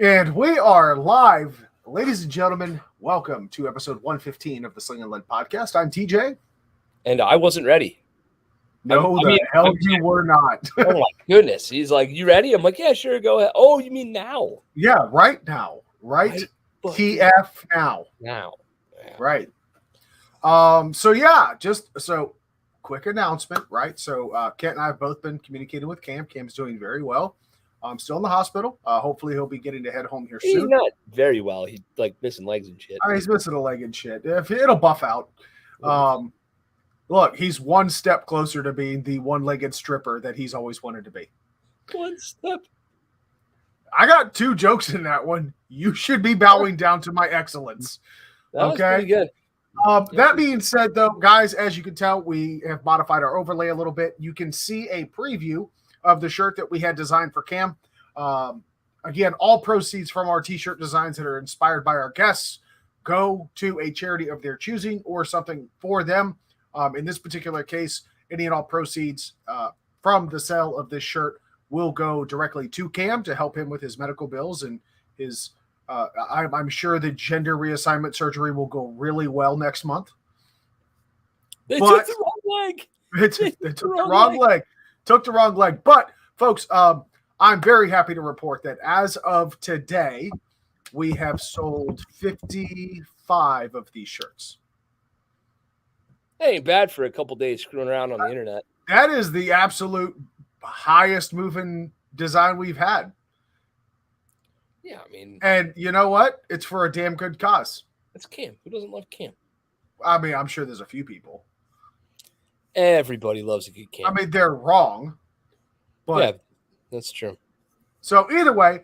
And we are live. Ladies and gentlemen, welcome to episode 115 of the Sling'N podcast. I'm TJ. And I wasn't ready. No, hell you were not. Oh my goodness. He's like, you ready? I'm like, yeah, sure, go ahead. Oh, you mean now? Yeah, right now. Right? TF now. Now. Yeah. Right. So quick announcement, right? So Kent and I have both been communicating with Cam. Cam's doing very well. Still in the hosptal. Hopefully he'll be getting to head home here soon. He's not very well. He's like missing legs and shit. I mean, he's missing a leg and shit. It'll buff out. Look, he's one step closer to being the one-legged stripper that he's always wanted to be. One step. I got two jokes in that one. You should be bowing down to my excellence. That was pretty good. That being said, though, guys, as you can tell, we have modified our overlay a little bit. You can see a preview of the shirt that we had designed for Cam. Again, all proceeds from our t-shirt designs that are inspired by our guests go to a charity of their choosing or something for them. In this particular case, any and all proceeds from the sale of this shirt will go directly to Cam to help him with his medical bills and his I'm sure the gender reassignment surgery will go really well next month. They took the wrong leg. They took the wrong leg. Took the wrong leg. But, folks, I'm very happy to report that as of today, we have sold 55 of these shirts. That ain't bad for a couple days screwing around on the internet. That is the absolute highest moving design we've had. Yeah, I mean. And you know what? It's for a damn good cause. That's Cam. Who doesn't love Cam? I mean, I'm sure there's a few people. Everybody loves a good Cam. I mean, they're wrong. But yeah, that's true. So either way,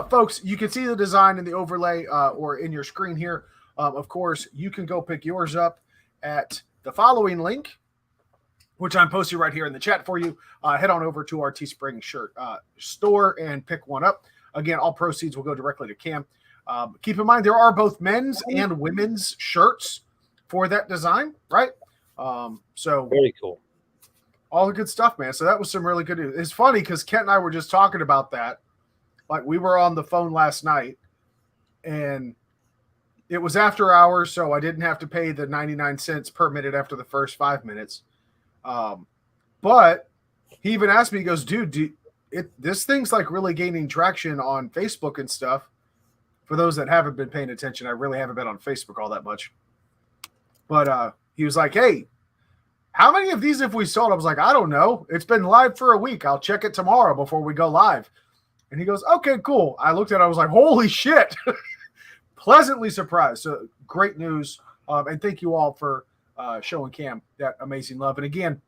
folks, you can see the design in the overlay or in your screen here. Of course, you can go pick yours up at the following link, which I'm posting right here in the chat for you. Head on over to our Teespring shirt store and pick one up. Again, all proceeds will go directly to Cam. Keep in mind, there are both men's and women's shirts for that design, right? So very cool. All the good stuff, man. So that was some really good news. It's funny because Kent and I were just talking about that. Like we were on the phone last night and it was after hours, so I didn't have to pay the 99 cents per minute after the first 5 minutes. But he even asked me, he goes, dude, this thing's like really gaining traction on Facebook and stuff. For those that haven't been paying attention, I really haven't been on Facebook all that much. But he was like, hey, how many of these have we sold? I was like, I don't know. It's been live for a week. I'll check it tomorrow before we go live. And he goes, okay, cool. I looked at it. I was like, holy shit. Pleasantly surprised. So great news. And thank you all for showing Cam that amazing love. And again,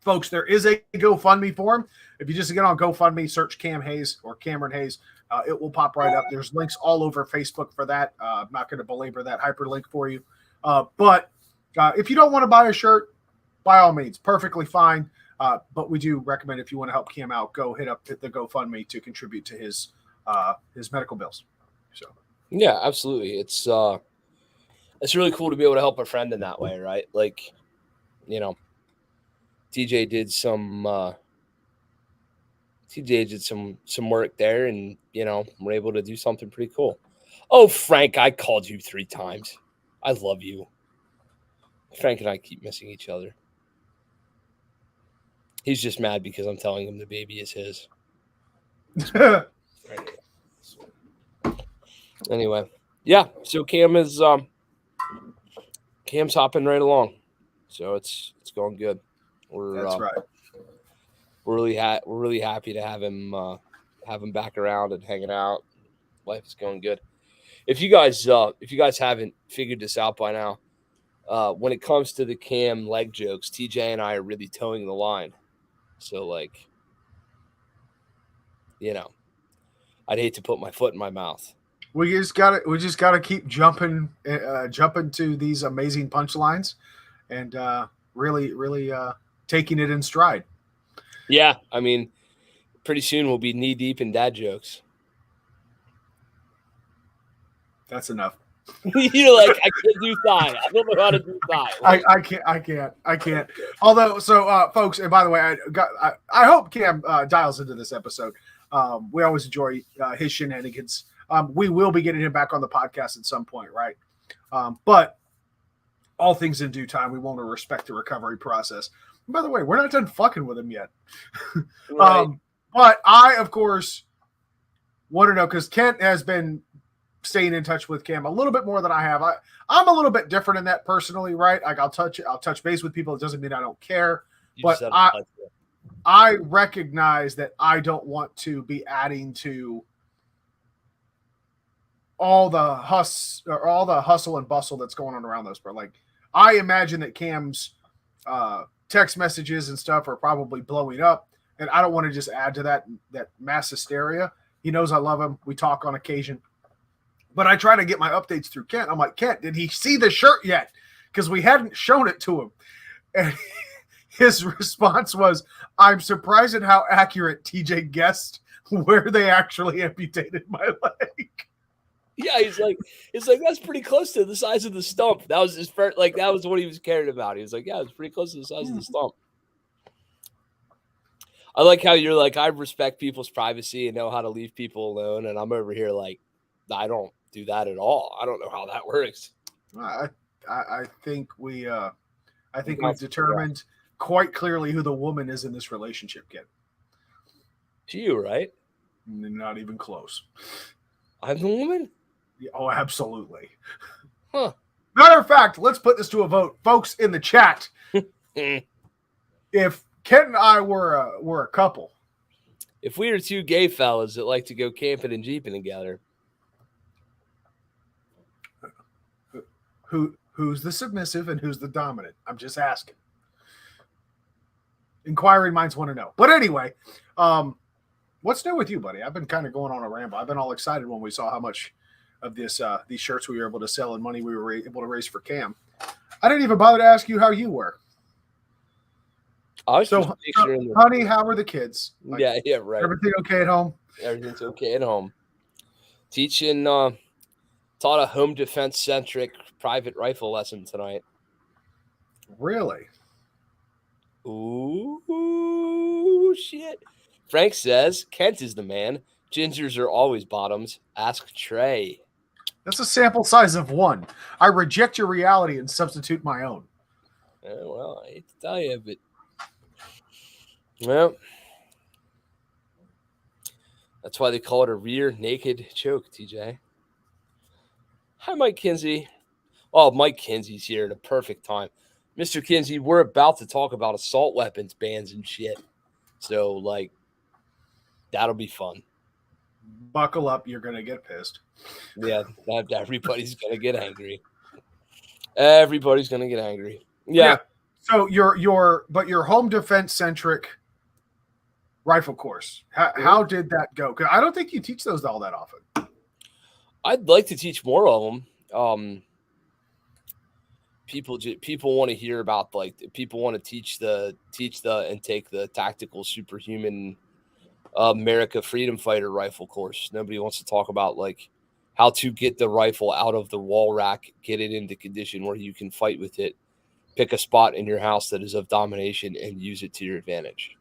folks, there is a GoFundMe for him. If you just get on GoFundMe, search Cam Hayes or Cameron Hayes, it will pop right up. There's links all over Facebook for that. I'm not going to belabor that hyperlink for you. But if you don't want to buy a shirt, by all means, perfectly fine. But we do recommend if you want to help Cam out, go hit up the GoFundMe to contribute to his medical bills. So yeah, absolutely. It's really cool to be able to help a friend in that way, right? Like, you know, TJ did some work there, and you know, we're able to do something pretty cool. Oh, Frank, I called you 3 times. I love you. Frank and I keep missing each other. He's just mad because I'm telling him the baby is his. Anyway, yeah. So Cam's hopping right along. So it's going good. That's right. We're really happy to have him back around and hanging out. Life is going good. If you guys haven't figured this out by now, when it comes to the Cam leg jokes, TJ and I are really towing the line. So, like, you know, I'd hate to put my foot in my mouth. We just gotta keep jumping to these amazing punchlines, and really taking it in stride. Yeah, I mean, pretty soon we'll be knee deep in dad jokes. That's enough. You're like, I can't do thigh. I don't know how to do thigh. I can't. Although, so folks, and by the way, I hope Cam dials into this episode. We always enjoy his shenanigans. We will be getting him back on the podcast at some point, right? But all things in due time. We want to respect the recovery process. And by the way, we're not done fucking with him yet. Right. But I, of course, want to know, because Kent has been staying in touch with Cam a little bit more than I have. I'm a little bit different in that personally, right? Like I'll touch base with people. It doesn't mean I don't care. But I recognize that I don't want to be adding to all the hustle and bustle that's going on around those. But like, I imagine that Cam's text messages and stuff are probably blowing up, and I don't want to just add to that mass hysteria. He knows I love him. We talk on occasion, but I try to get my updates through Kent. I'm like, Kent, did he see the shirt yet? Because we hadn't shown it to him, and his response was, I'm surprised at how accurate TJ guessed where they actually amputated my leg. Yeah, he's like, that's pretty close to the size of the stump. That was his first, like, that was what he was caring about. He was like, yeah, it's pretty close to the size of the stump. I like how you're like, I respect people's privacy and know how to leave people alone. And I'm over here like, I don't do that at all. I don't know how that works. I think we've determined quite clearly who the woman is in this relationship, kid. It's you, right? Not even close. I'm the woman? Oh, absolutely. Huh. Matter of fact, let's put this to a vote. Folks in the chat, if Kent and I were a couple. If we were two gay fellas that like to go camping and jeeping together. Who's the submissive and who's the dominant? I'm just asking. Inquiring minds want to know. But anyway, what's new with you, buddy? I've been kind of going on a ramble. I've been all excited when we saw how much of these shirts we were able to sell and money we were able to raise for Cam. I didn't even bother to ask you how you were. Honey, how are the kids? Like, yeah, right. Everything okay at home? Everything's okay at home. Teaching, taught a home defense centric private rifle lesson tonight. Really? Ooh, shit. Frank says Kent is the man. Gingers are always bottoms. Ask Trey. That's a sample size of 1. I reject your reality and substitute my own. Well, I hate to tell you, but well, that's why they call it a rear naked choke, TJ. Hi, Mike Kinsey. Oh, Mike Kinsey's here at a perfect time. Mr. Kinsey, we're about to talk about assault weapons bans and shit. So, like, that'll be fun. Buckle up. You're going to get pissed. Yeah, everybody's going to get angry. Everybody's going to get angry. Yeah. So your home defense centric rifle course, how did that go? Because I don't think you teach those all that often. I'd like to teach more of them. People want to hear about, like, people want to teach and take the tactical superhuman America Freedom Fighter rifle course. Nobody wants to talk about, like, how to get the rifle out of the wall rack, get it into condition where you can fight with it, pick a spot in your house that is of domination, and use it to your advantage.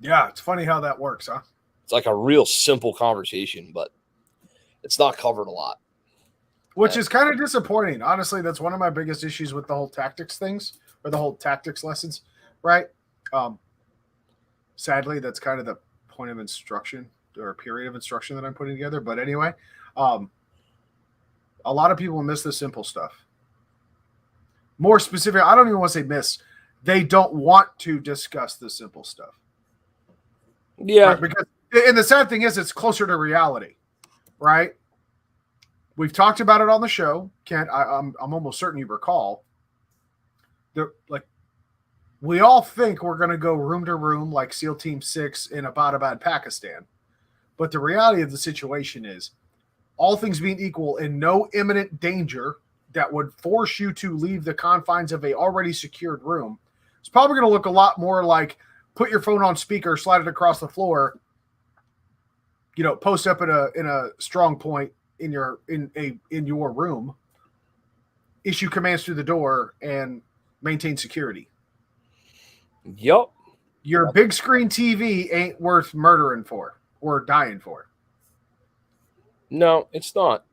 Yeah, it's funny how that works, huh? It's like a real simple conversation, but it's not covered a lot. Which is kind of disappointing. Honestly, that's one of my biggest issues with the whole tactics things, or the whole tactics lessons, right? Sadly, that's kind of the point of instruction or period of instruction that I'm putting together. But anyway, a lot of people miss the simple stuff. More specific, I don't even want to say miss. They don't want to discuss the simple stuff. Yeah. Right? Because, and the sad thing is, it's closer to reality, right? We've talked about it on the show. Kent, I'm almost certain you recall. We all think we're going to go room to room like SEAL Team 6 in Abbottabad, Pakistan. But the reality of the situation is, all things being equal, in no imminent danger that would force you to leave the confines of a already secured room, it's probably going to look a lot more like put your phone on speaker, slide it across the floor, post up in a strong point in your room, issue commands through the door, and maintain security. Yep. Your big screen TV ain't worth murdering for or dying for. No, it's not.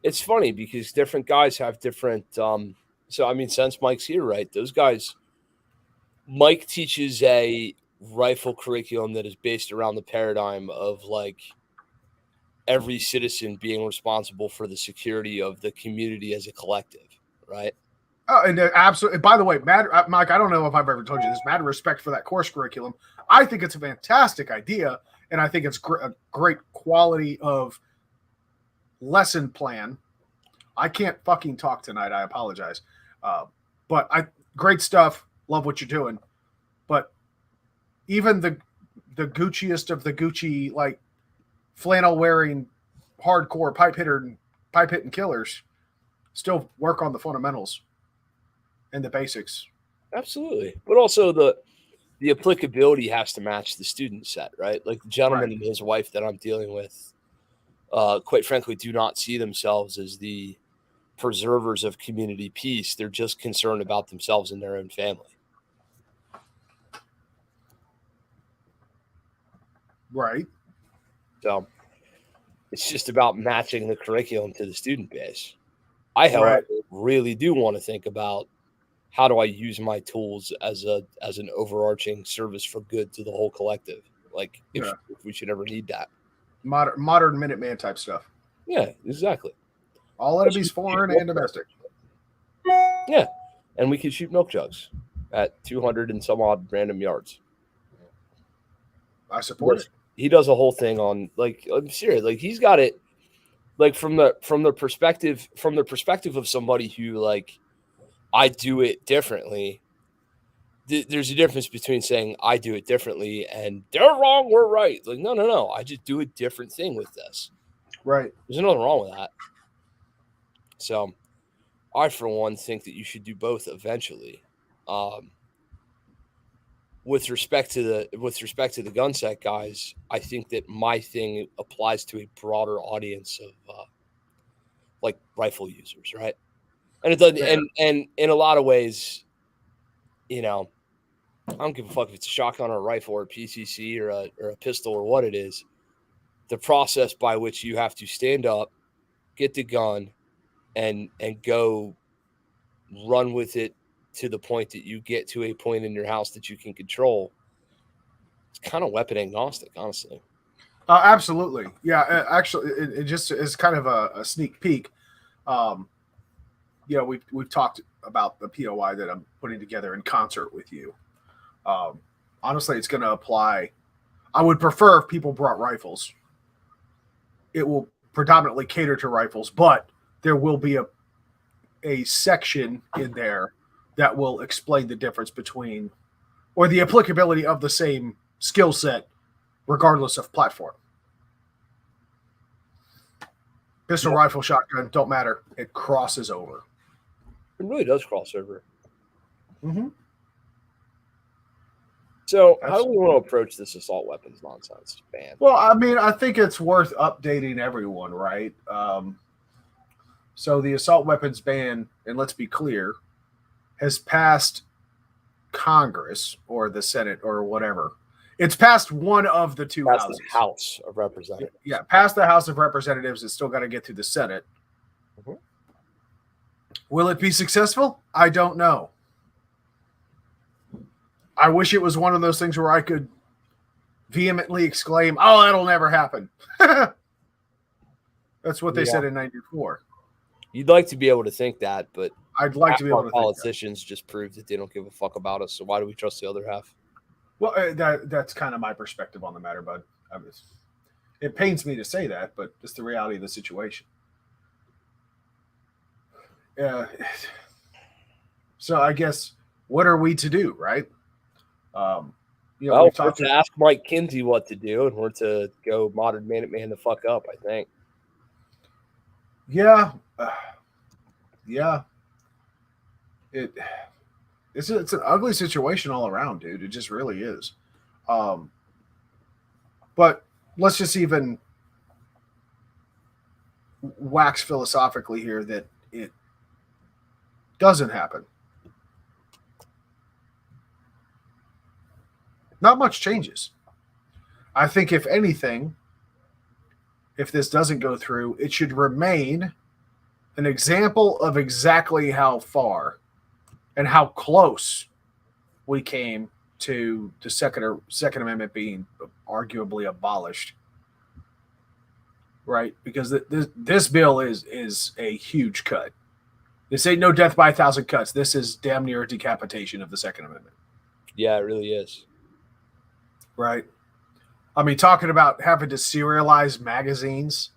It's funny because different guys have different. So I mean, since Mike's here, right? Those guys. Mike teaches a rifle curriculum that is based around the paradigm of like every citizen being responsible for the security of the community as a collective, right? Oh, and absolutely. By the way, Mike, I don't know if I've ever told you this. Mad respect for that course curriculum. I think it's a fantastic idea, and I think it's a great quality of lesson plan. I can't fucking talk tonight. I apologize, but great stuff. Love what you're doing, but even the Gucciest of the Gucci like flannel wearing hardcore pipe hitting killers still work on the fundamentals and the basics. Absolutely, but also the applicability has to match the student set, right? Like the gentleman Right. and his wife that I'm dealing with, quite frankly, do not see themselves as the preservers of community peace. They're just concerned about themselves and their own family. Right. So it's just about matching the curriculum to the student base. I, however, Right. really do want to think about how do I use my tools as an overarching service for good to the whole collective. Like if we should ever need that. Modern Minuteman type stuff. Yeah, exactly. All enemies, foreign and domestic. Yeah, and we can shoot milk jugs at 200 and some odd random yards. I support it. He does a whole thing on like I'm serious. Like he's got it like from the perspective of somebody who like I do it differently. There's a difference between saying I do it differently and they're wrong, we're right. Like no, I just do a different thing with this. Right. There's nothing wrong with that. So I, for one, think that you should do both eventually. With respect to the gun set guys, I think that my thing applies to a broader audience of like rifle users, right? And it doesn't, and in a lot of ways, you know, I don't give a fuck if it's a shotgun or a rifle or a PCC or a pistol or what it is. The process by which you have to stand up, get the gun, and go run with it to the point that you get to a point in your house that you can control. It's kind of weapon agnostic, honestly. Absolutely. Yeah. Actually, it just is kind of a sneak peek. We've talked about the POI that I'm putting together in concert with you. Honestly, it's going to apply. I would prefer if people brought rifles. It will predominantly cater to rifles, but there will be a section in there that will explain the difference between or the applicability of the same skill set regardless of platform. Pistol, rifle, shotgun, don't matter. It crosses over. It really does cross over. Mm-hmm. So how do we want to approach this assault weapons nonsense ban? Well, I mean, I think it's worth updating everyone, right? So the assault weapons ban, and let's be clear, has passed Congress or the Senate or whatever. It's passed one of the two houses. The House of Representatives. Yeah, past the House of Representatives. It's still got to get through the Senate. Mm-hmm. Will it be successful? I don't know. I wish it was one of those things where I could vehemently exclaim, "Oh, that'll never happen." That's what they said in '94. You'd like to be able to think that, but I'd like to be able to. Politicians just prove that they don't give a fuck about us. So why do we trust the other half? Well, that's kind of my perspective on the matter, bud. It pains me to say that, but it's the reality of the situation. So I guess what are we to do, right? We're to ask Mike Kinsey what to do, and we're to go modern man the fuck up, I think. Yeah. It's an ugly situation all around, dude. It just really is. But let's just even wax philosophically here that it doesn't happen. Not much changes. I think if anything, if this doesn't go through, it should remain an example of exactly how far and how close we came to the Second Amendment being arguably abolished. Right? Because this bill is a huge cut. This ain't no death by 1,000 cuts. This is damn near a decapitation of the Second Amendment. Yeah, it really is. Right? I mean, talking about having to serialize magazines,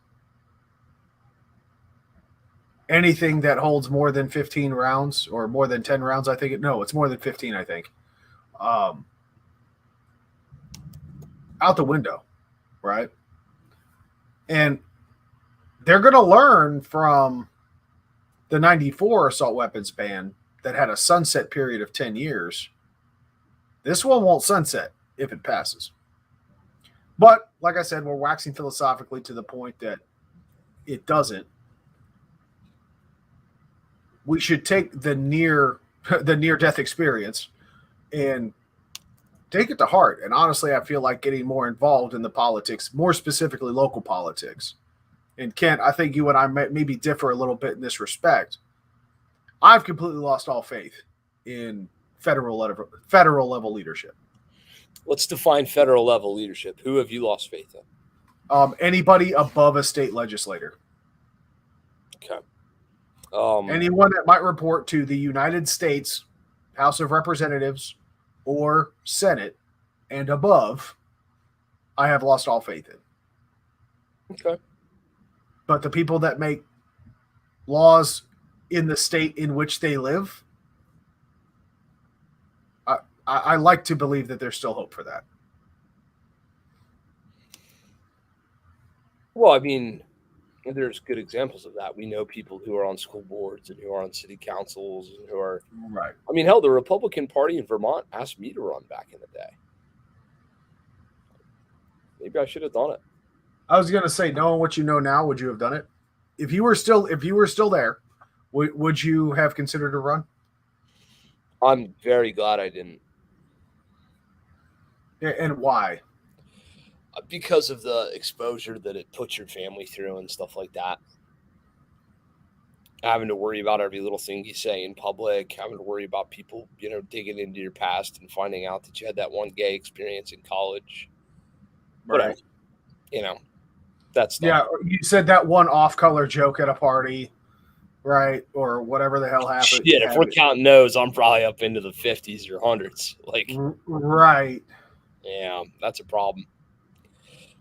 anything that holds more than 15 rounds or more than 10 rounds, I think. No, it's more than 15, I think. Out the window, right? And they're going to learn from the 94 assault weapons ban that had a sunset period of 10 years. This one won't sunset if it passes. But like I said, we're waxing philosophically to the point that it doesn't. We should take the near death experience and take it to heart. And honestly, I feel like getting more involved in the politics, more specifically local politics. And Kent, I think you and I maybe differ a little bit in this respect. I've completely lost all faith in federal level leadership. Let's define federal level leadership. Who have you lost faith in? Anybody above a state legislator. Okay. Anyone that might report to the United States House of Representatives or Senate and above, I have lost all faith in. Okay. But the people that make laws in the state in which they live, I like to believe that there's still hope for that. Well, I mean, there's good examples of that. We know people who are on school boards and who are on city councils and who are right. I mean, hell, the Republican Party in Vermont asked me to run back in the day. Maybe I should have done it. I was gonna say, knowing what you know now, would you have done it? If you were still there, would you have considered a run? I'm very glad I didn't. And why? Because of the exposure that it puts your family through and stuff like that. Having to worry about every little thing you say in public, having to worry about people, digging into your past and finding out that you had that one gay experience in college. Right. Whatever. That's yeah. You said that one off-color joke at a party, right? Or whatever the hell happened. Shit, if we're counting those, I'm probably up into the 50s or 100s. Right. Yeah, that's a problem.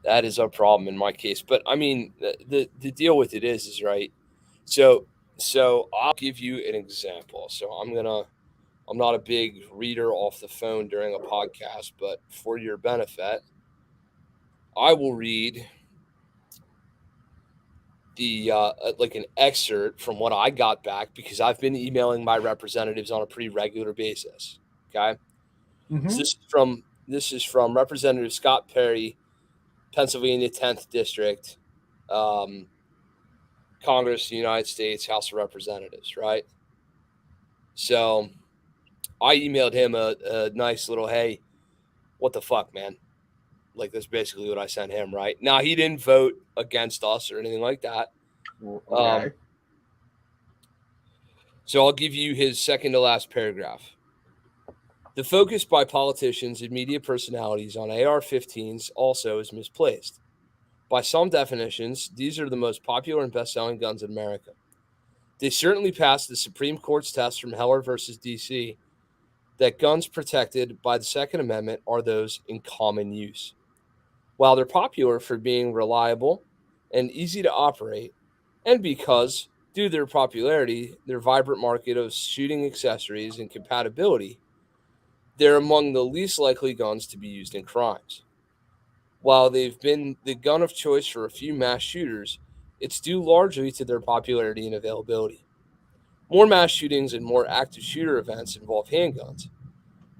That is a problem in my case. But I mean, the deal with it is right. So I'll give you an example. So I'm not a big reader off the phone during a podcast, but for your benefit, I will read the an excerpt from what I got back because I've been emailing my representatives on a pretty regular basis. Okay. Mm-hmm. So this is from Representative Scott Perry, Pennsylvania 10th District, Congress of the United States, House of Representatives, right? So I emailed him a nice little, hey, what the fuck, man? Like, that's basically what I sent him, right? Now, he didn't vote against us or anything like that. Okay. So I'll give you his second to last paragraph. The focus by politicians and media personalities on AR-15s also is misplaced. By some definitions, these are the most popular and best-selling guns in America. They certainly passed the Supreme Court's test from Heller versus D.C. that guns protected by the Second Amendment are those in common use. While they're popular for being reliable and easy to operate, and because, due to their popularity, their vibrant market of shooting accessories and compatibility, they're among the least likely guns to be used in crimes. While they've been the gun of choice for a few mass shooters, it's due largely to their popularity and availability. More mass shootings and more active shooter events involve handguns.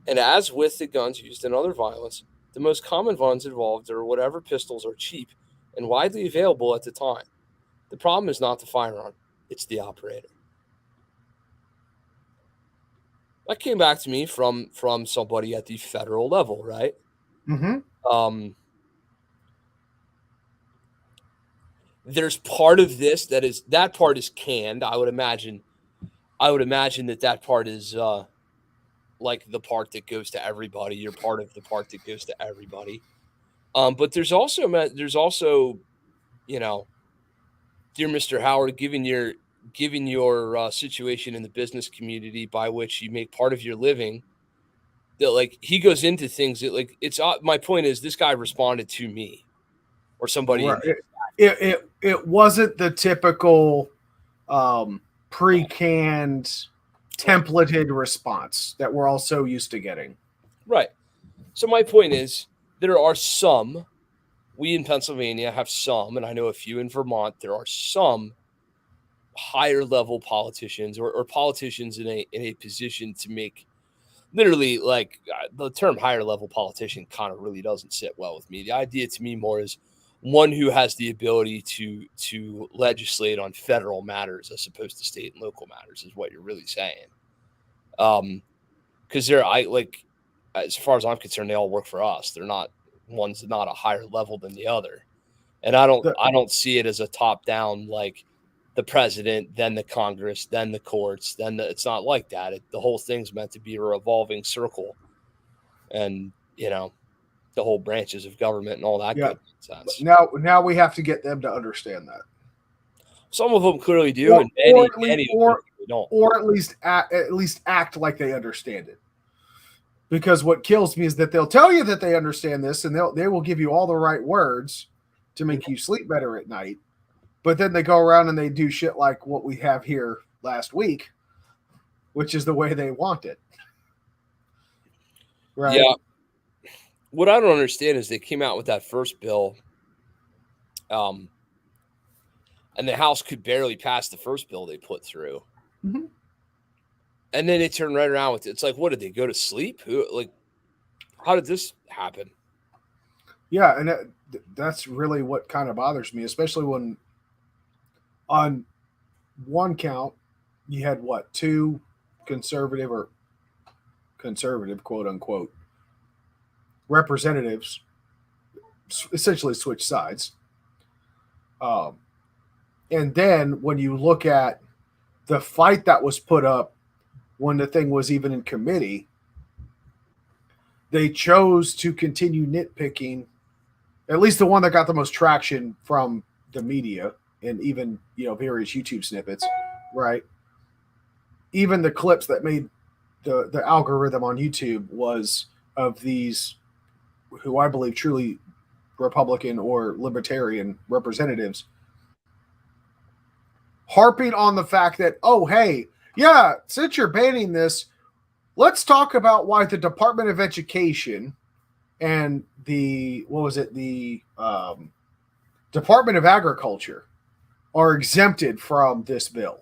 And as with the guns used in other violence, the most common ones involved are whatever pistols are cheap and widely available at the time. The problem is not the firearm, it's the operator. That came back to me from somebody at the federal level, right? Mm-hmm. there's part of this that part is canned. I would imagine that part is like the part that goes to everybody. You're part of the part that goes to everybody. But there's also, you know, dear Mr. Howard, given your situation in the business community by which you make part of your living, that like he goes into things that like it's my point is this guy responded to me or somebody. Right. It wasn't the typical pre-canned templated response that we're all so used to getting. Right. So my point is there are some, we in Pennsylvania have some, and I know a few in Vermont, there are some higher level politicians or politicians in a position to make literally like the term higher level politician kind of really doesn't sit well with me. The idea to me more is one who has the ability to legislate on federal matters as opposed to state and local matters is what you're really saying. Because as far as I'm concerned, they all work for us. They're not one's not a higher level than the other, and I don't see it as a top down like the president, then the Congress, then the courts, it's not like that. The whole thing's meant to be a revolving circle, and the whole branches of government and all that good nonsense. Now we have to get them to understand that. Some of them clearly do, and many don't. Or at least act like they understand it. Because what kills me is that they'll tell you that they understand this, and they will give you all the right words to make you sleep better at night. But then they go around and they do shit like what we have here last week, which is the way they want it. Right? Yeah. What I don't understand is they came out with that first bill, and the House could barely pass the first bill they put through. Mm-hmm. And then they turn right around with it. It's like, what did they go to sleep? How did this happen? Yeah, and that's really what kind of bothers me, especially when on one count you had two conservative quote unquote representatives essentially switch sides. And then when you look at the fight that was put up when the thing was even in committee, they chose to continue nitpicking, at least the one that got the most traction from the media and even, various YouTube snippets, right? Even the clips that made the algorithm on YouTube was of these, who I believe truly Republican or libertarian representatives, harping on the fact that, oh, hey, yeah, since you're banning this, let's talk about why the Department of Education and the Department of Agriculture are exempted from this bill.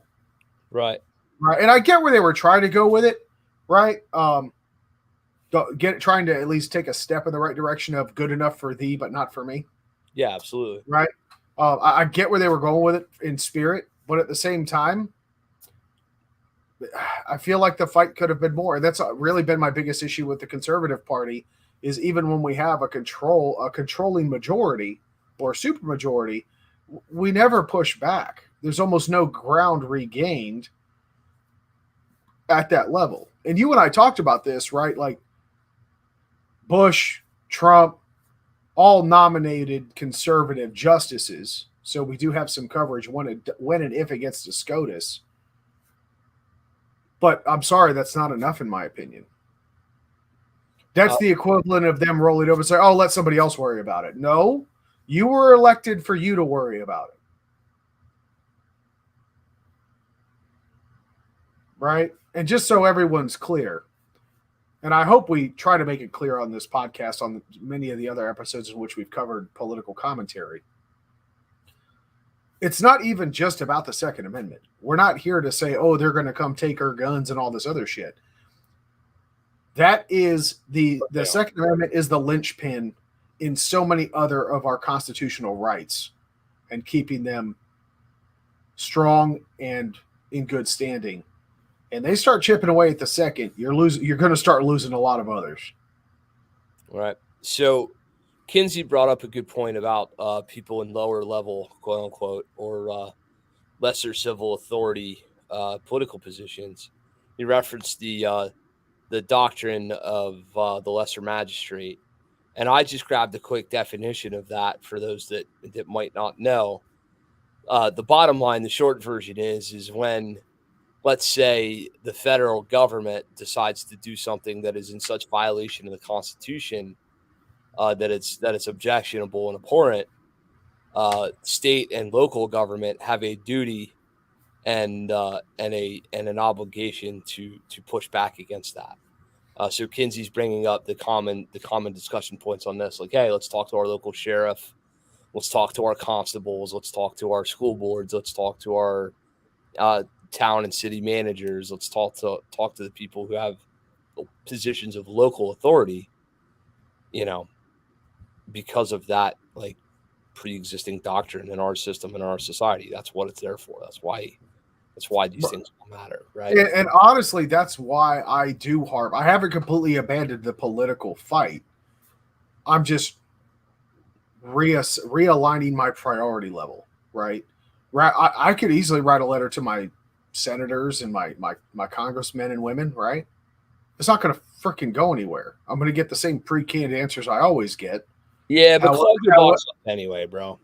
Right. Right. And I get where they were trying to go with it, right? Trying to at least take a step in the right direction of good enough for thee, but not for me. Yeah, absolutely. Right. I get where they were going with it in spirit, but at the same time, I feel like the fight could have been more. And that's really been my biggest issue with the Conservative Party is even when we have a controlling majority or a supermajority, we never push back. There's almost no ground regained at that level. And you and I talked about this, right? Like Bush, Trump, all nominated conservative justices. So we do have some coverage when and if it gets to SCOTUS. But I'm sorry, that's not enough in my opinion. That's the equivalent of them rolling over and saying, oh, let somebody else worry about it. No, you were elected for you to worry about it. Right? And just so everyone's clear, and I hope we try to make it clear on this podcast, on many of the other episodes in which we've covered political commentary, it's not even just about the Second Amendment. We're not here to say, oh, they're going to come take our guns and all this other shit. That is the Second Amendment is the linchpin in so many other of our constitutional rights and keeping them strong and in good standing. And they start chipping away at the second, you're going to start losing a lot of others. Right. So Kinsey brought up a good point about people in lower level, quote unquote, or lesser civil authority political positions. He referenced the doctrine of the lesser magistrate, and I just grabbed a quick definition of that for those that might not know. The bottom line, the short version is when, let's say, the federal government decides to do something that is in such violation of the Constitution that it's objectionable and abhorrent. State and local government have a duty and an obligation to push back against that. So Kinsey's bringing up the common discussion points on this, like, hey, let's talk to our local sheriff, let's talk to our constables, let's talk to our school boards, let's talk to our town and city managers, let's talk to the people who have positions of local authority, because of that, like, pre-existing doctrine in our system, in our society. That's what it's there for. That's why these things matter, right? And honestly, that's why I do harp. I haven't completely abandoned the political fight. I'm just realigning my priority level, right? I could easily write a letter to my senators and my congressmen and women, right? It's not going to freaking go anywhere. I'm going to get the same pre-canned answers I always get. Yeah, but clog their box up anyway, bro.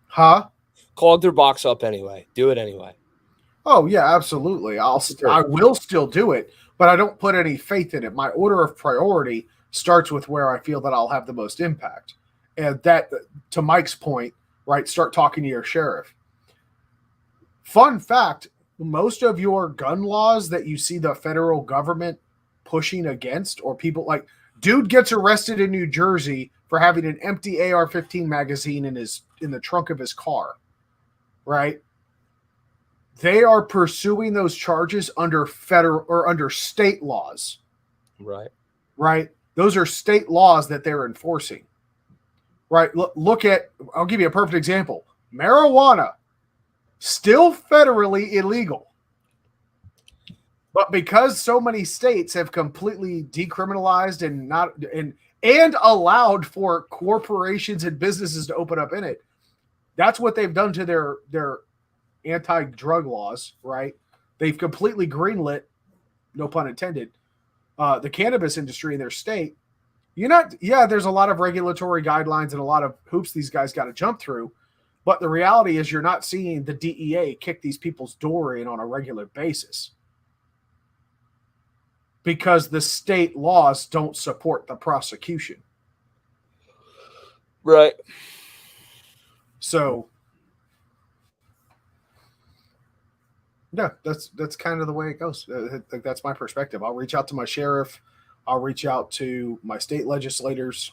Huh? Clog their box up anyway. Do it anyway. Oh yeah, absolutely. I will still do it, but I don't put any faith in it. My order of priority starts with where I feel that I'll have the most impact. And that, to Mike's point, right, start talking to your sheriff. Fun fact, most of your gun laws that you see the federal government pushing against, or people like, dude gets arrested in New Jersey for having an empty AR-15 magazine in the trunk of his car, right? They are pursuing those charges under federal or under state laws. Right. Those are state laws that they're enforcing. Right. Look at, I'll give you a perfect example. Marijuana, still federally illegal. But because so many states have completely decriminalized and allowed for corporations and businesses to open up in it, that's what they've done to their anti-drug laws, right? They've completely greenlit, no pun intended, the cannabis industry in their state. There's a lot of regulatory guidelines and a lot of hoops these guys got to jump through, but the reality is you're not seeing the DEA kick these people's door in on a regular basis because the state laws don't support the prosecution. Right. So yeah, that's kind of the way it goes. That's my perspective. I'll reach out to my sheriff. I'll reach out to my state legislators,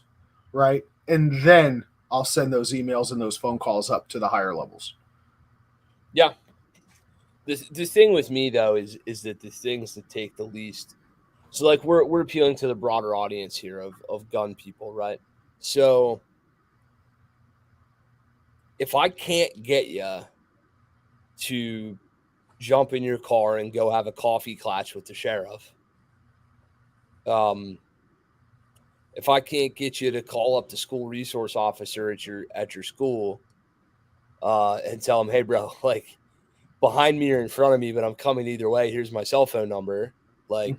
right? And then I'll send those emails and those phone calls up to the higher levels. Yeah. The thing with me, though, is that the things that take the least. So, like, we're appealing to the broader audience here of gun people, right? So if I can't get you to jump in your car and go have a coffee clutch with the sheriff, if I can't get you to call up the school resource officer at your school and tell him, hey, bro, like, behind me or in front of me, but I'm coming either way. Here's my cell phone number. Like,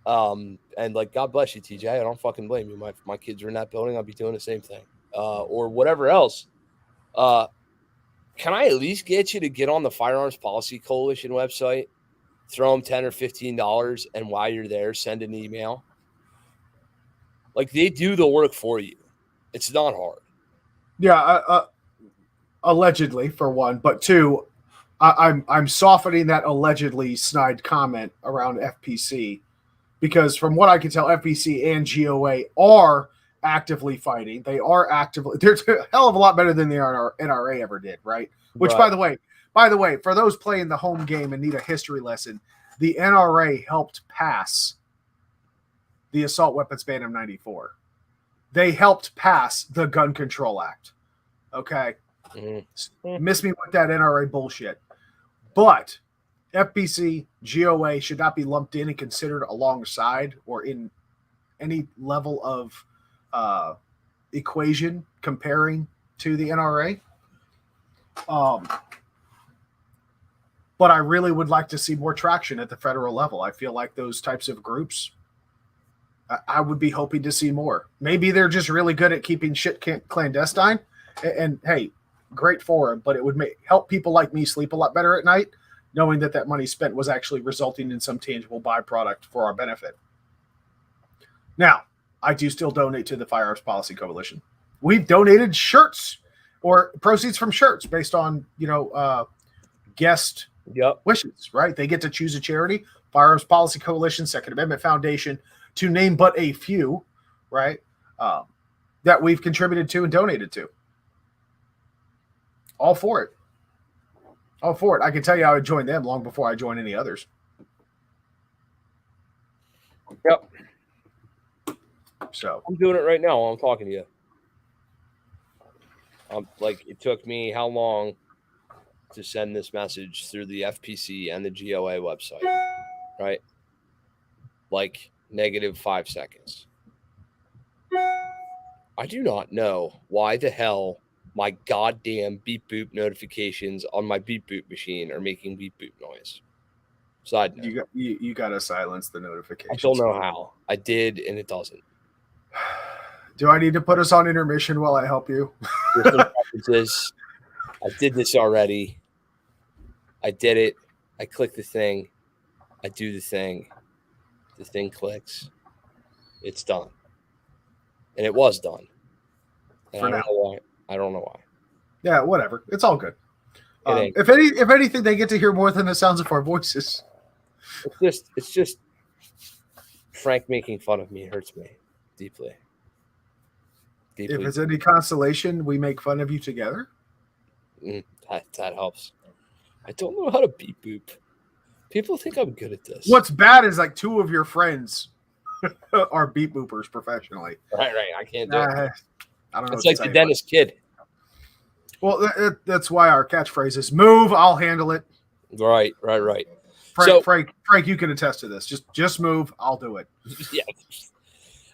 and like, God bless you, TJ. I don't fucking blame you. My kids are in that building. I'll be doing the same thing, or whatever else. Can I at least get you to get on the Firearms Policy Coalition website, throw them $10 or $15, and while you're there, send an email? Like, they do the work for you. It's not hard. Yeah, allegedly, for one, but two, I'm softening that allegedly snide comment around FPC, because from what I can tell, FPC and GOA are actively fighting. They're a hell of a lot better than the NRA ever did, right? Which, right. By the way, for those playing the home game and need a history lesson, the NRA helped pass the Assault Weapons Ban of '94. They helped pass the Gun Control Act. Okay? Miss me with that NRA bullshit. But FPC, GOA should not be lumped in and considered alongside or in any level of equation comparing to the NRA. But I really would like to see more traction at the federal level. I feel like those types of groups, I would be hoping to see more. Maybe they're just really good at keeping shit clandestine. And hey, great for them, but it would help people like me sleep a lot better at night, knowing that that money spent was actually resulting in some tangible byproduct for our benefit. Now, I do still donate to the Firearms Policy Coalition. We've donated shirts or proceeds from shirts based on, guest wishes, right? They get to choose a charity, Firearms Policy Coalition, Second Amendment Foundation, to name but a few, right? That we've contributed to and donated to. All for it. All for it. I can tell you I would join them long before I join any others. Yep. So I'm doing it right now while I'm talking to you. It took me how long to send this message through the FPC and the GOA website, right? -5 seconds. I do not know why the hell my goddamn beep boop notifications on my beep boop machine are making beep boop noise. Side note. You got to silence the notifications. I don't know how. I did, and it doesn't. Do I need to put us on intermission while I help you? I did this already. I did it. I click the thing. I do the thing. The thing clicks. It's done. And it was done. And I don't know why. Yeah, whatever. It's all good. If anything, they get to hear more than the sounds of our voices. It's just Frank making fun of me hurts me deeply. If it's any consolation, we make fun of you together. That helps. I don't know how to beep boop. People think I'm good at this. What's bad is like two of your friends are beep boopers professionally. Right. I can't do it. I don't know. It's like the dentist kid. Well, that's why our catchphrase is "Move, I'll handle it." Right. Frank, you can attest to this. Just move, I'll do it. Yeah.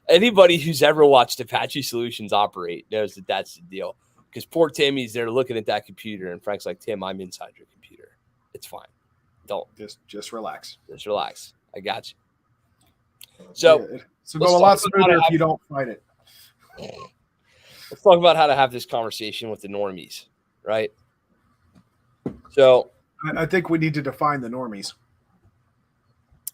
Anybody who's ever watched Apache Solutions operate knows that that's the deal. Because poor Timmy's there looking at that computer, and Frank's like, "Tim, I'm inside your computer. It's fine. Don't just relax. Just relax. I got you." So go a lot smoother if you don't fight it. Let's talk about how to have this conversation with the normies, right? So I think we need to define the normies.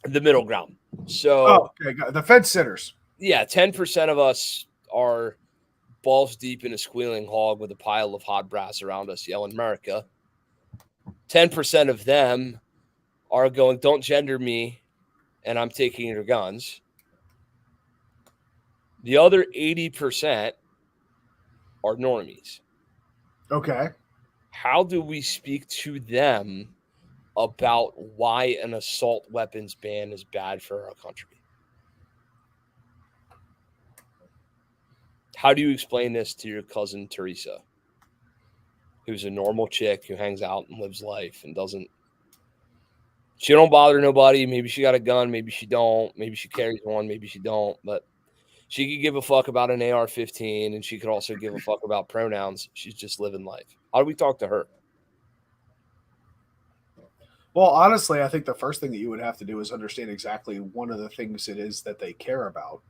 The middle ground. So the fence sitters. Yeah, 10% of us are balls deep in a squealing hog with a pile of hot brass around us yelling America. 10% of them are going, "Don't gender me, and I'm taking your guns." The other 80% are normies. Okay. How do we speak to them about why an assault weapons ban is bad for our country? How do you explain this to your cousin Teresa, who's a normal chick who hangs out and lives life and she don't bother nobody. Maybe she got a gun. Maybe she don't. Maybe she carries one. Maybe she don't. But she could give a fuck about an AR-15, and she could also give a fuck about pronouns. She's just living life. How do we talk to her? Well, honestly, I think the first thing that you would have to do is understand exactly one of the things it is that they care about,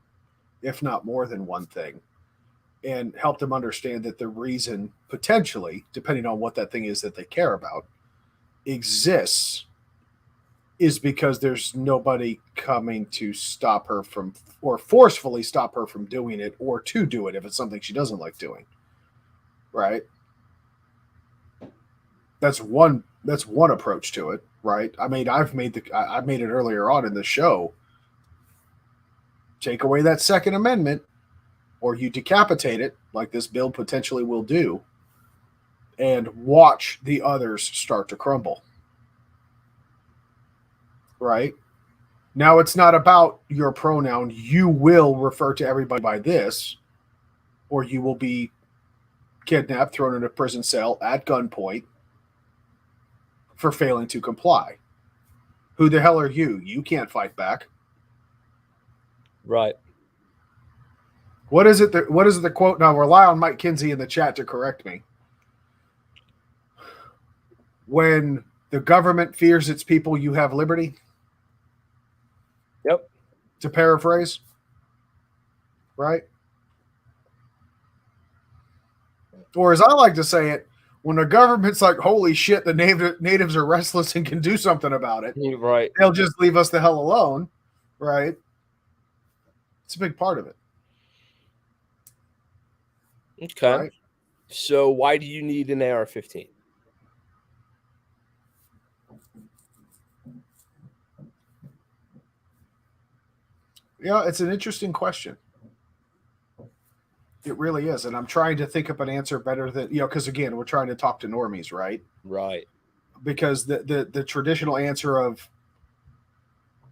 if not more than one thing, and help them understand that the reason, potentially, depending on what that thing is that they care about, exists is because there's nobody coming to stop her from, or forcefully stop her from doing it, or to do it if it's something she doesn't like doing. Right? That's one approach to it, right? I mean, I made it earlier on in the show. Take away that Second Amendment, or you decapitate it, like this bill potentially will do, and watch the others start to crumble. Right? Now, it's not about your pronoun. You will refer to everybody by this, or you will be kidnapped, thrown in a prison cell at gunpoint for failing to comply. Who the hell are you? You can't fight back. Right. What is it? What is the quote? Now rely on Mike Kinsey in the chat to correct me. When the government fears its people, you have liberty. Yep. To paraphrase, right? Or as I like to say it, when the government's like, holy shit, the natives are restless and can do something about it. Right. They'll just leave us the hell alone, right? It's a big part of it. Okay. Right? So why do you need an AR-15? Yeah, it's an interesting question. It really is. And I'm trying to think of an answer better than, because again, we're trying to talk to normies, right? Right. Because the traditional answer of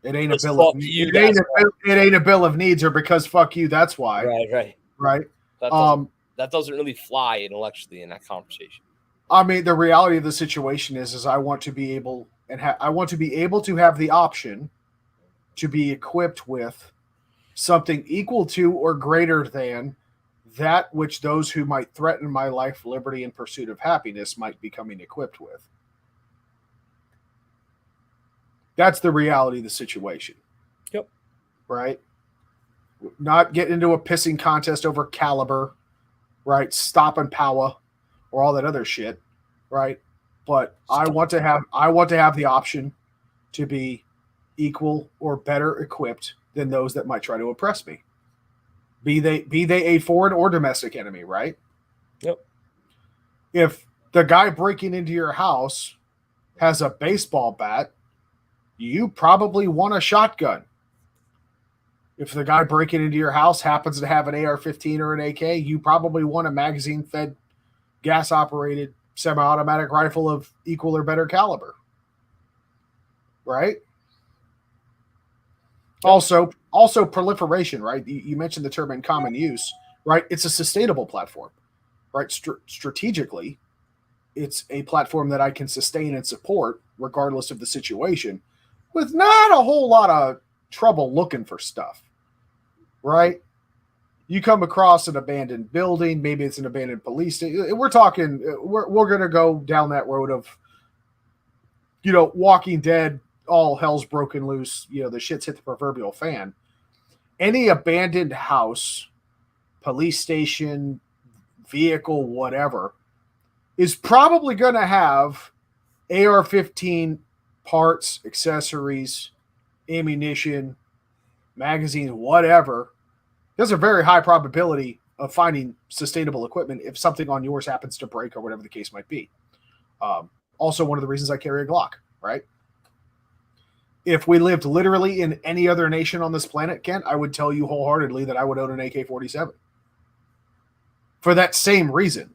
it ain't Because a bill of you, it ain't a bill of needs, or because fuck you, that's why. Right. Right. That doesn't really fly intellectually in that conversation. I mean, the reality of the situation is I want to be able to have the option to be equipped with something equal to or greater than that which those who might threaten my life, liberty, and pursuit of happiness might be coming equipped with. That's the reality of the situation. Yep. Right? Not getting into a pissing contest over caliber, right? Stop and power, or all that other shit, right? But I want to have the option to be equal or better equipped than those that might try to oppress me. Be they a foreign or domestic enemy, right? Yep. If the guy breaking into your house has a baseball bat, you probably want a shotgun. If the guy breaking into your house happens to have an AR-15 or an AK, you probably want a magazine-fed, gas-operated, semi-automatic rifle of equal or better caliber. Right? Yep. Also proliferation, right? You mentioned the term in common use, right? It's a sustainable platform, right? Strategically, it's a platform that I can sustain and support regardless of the situation with not a whole lot of trouble looking for stuff, right? You come across an abandoned building, maybe it's an abandoned police station. We're going to go down that road of, Walking Dead, all hell's broken loose, the shit's hit the proverbial fan. Any abandoned house, police station, vehicle, whatever, is probably going to have AR-15 parts, accessories, ammunition, magazines, whatever. There's a very high probability of finding sustainable equipment if something on yours happens to break or whatever the case might be. Also, one of the reasons I carry a Glock, right? If we lived literally in any other nation on this planet, Kent, I would tell you wholeheartedly that I would own an AK-47 for that same reason,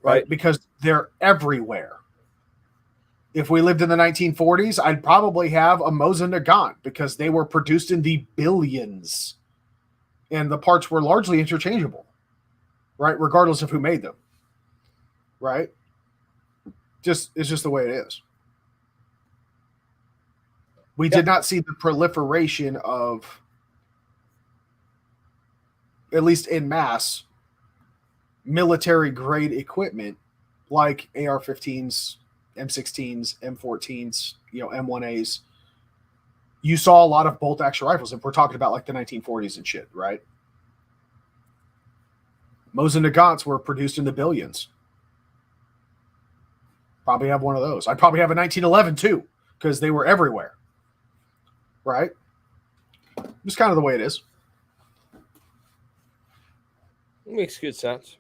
right? Because they're everywhere. If we lived in the 1940s, I'd probably have a Mosin Nagant because they were produced in the billions and the parts were largely interchangeable, right? Regardless of who made them, right? It's just the way it is. We did not see the proliferation of, at least in mass, military grade equipment like AR-15s, M16s, M14s, M1As. You saw a lot of bolt action rifles, if we're talking about like the 1940s and shit, right? Mosin Nagants were produced in the billions. Probably have one of those. I'd probably have a 1911 too, because they were everywhere. Right? Just kind of the way it is. It makes good sense.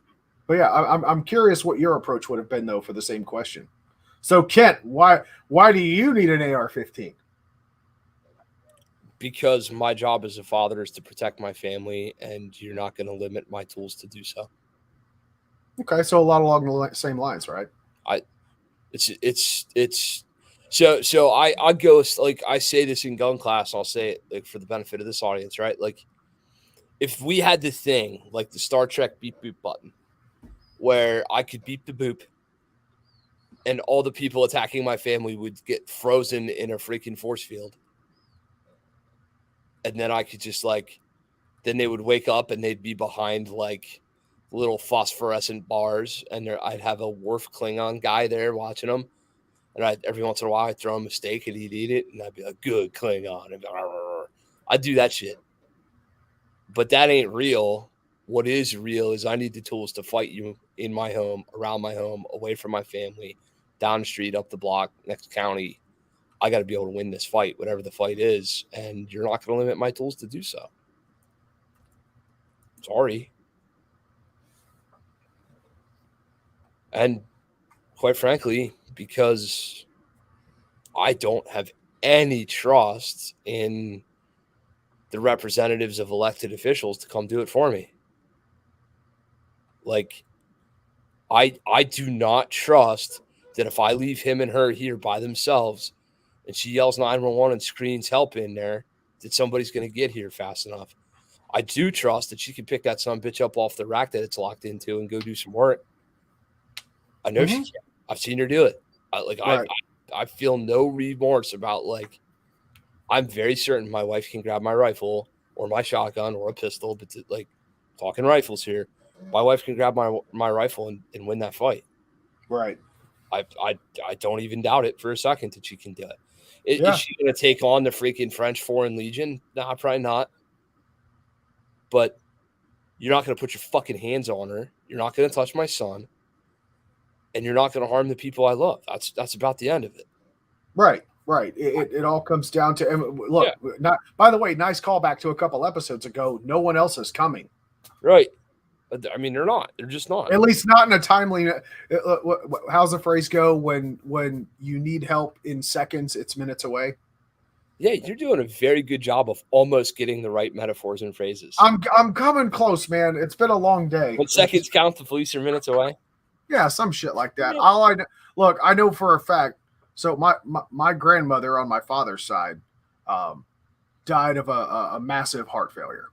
But yeah, I'm curious what your approach would have been though for the same question. So Kent, why do you need an AR-15? Because my job as a father is to protect my family, and you're not going to limit my tools to do so. Okay, so a lot along the same lines, right? So I go, like, I say this in gun class, I'll say it like for the benefit of this audience, right? Like, if we had the thing like the Star Trek beep boop button, where I could beep the boop, and all the people attacking my family would get frozen in a freaking force field, and then I could just like then they would wake up and they'd be behind like little phosphorescent bars, and I'd have a Worf Klingon guy there watching them. And every once in a while, I'd throw him a steak and he'd eat it, and I'd be like, "Good Klingon." And I'd do that shit. But that ain't real. What is real is I need the tools to fight you in my home, around my home, away from my family, down the street, up the block, next county. I got to be able to win this fight, whatever the fight is, and you're not going to limit my tools to do so. Sorry. And quite frankly, because I don't have any trust in the representatives of elected officials to come do it for me. Like, I do not trust that if I leave him and her here by themselves and she yells 911 and screams help in there, that somebody's going to get here fast enough. I do trust that she can pick that son bitch up off the rack that it's locked into and go do some work. I know she can. I've seen her do it. I feel no remorse about, like, I'm very certain my wife can grab my rifle or my shotgun or a pistol, but like, talking rifles here, my wife can grab my rifle and win that fight. Right. I don't even doubt it for a second that she can do it. Is she going to take on the freaking French Foreign Legion? Nah, probably not. But you're not going to put your fucking hands on her. You're not going to touch my son. And you're not going to harm the people I love. That's about the end of it. Right. It all comes down to, look, by the way, nice callback to a couple episodes ago. No one else is coming. Right. I mean, they're not. They're just not. At least not in a timely. How's the phrase go? When you need help in seconds, it's minutes away. Yeah, you're doing a very good job of almost getting the right metaphors and phrases. I'm coming close, man. It's been a long day. When seconds count, the police are minutes away. Yeah, some shit like that. Yeah. All I know, look, I know for a fact. So my grandmother on my father's side died of a massive heart failure.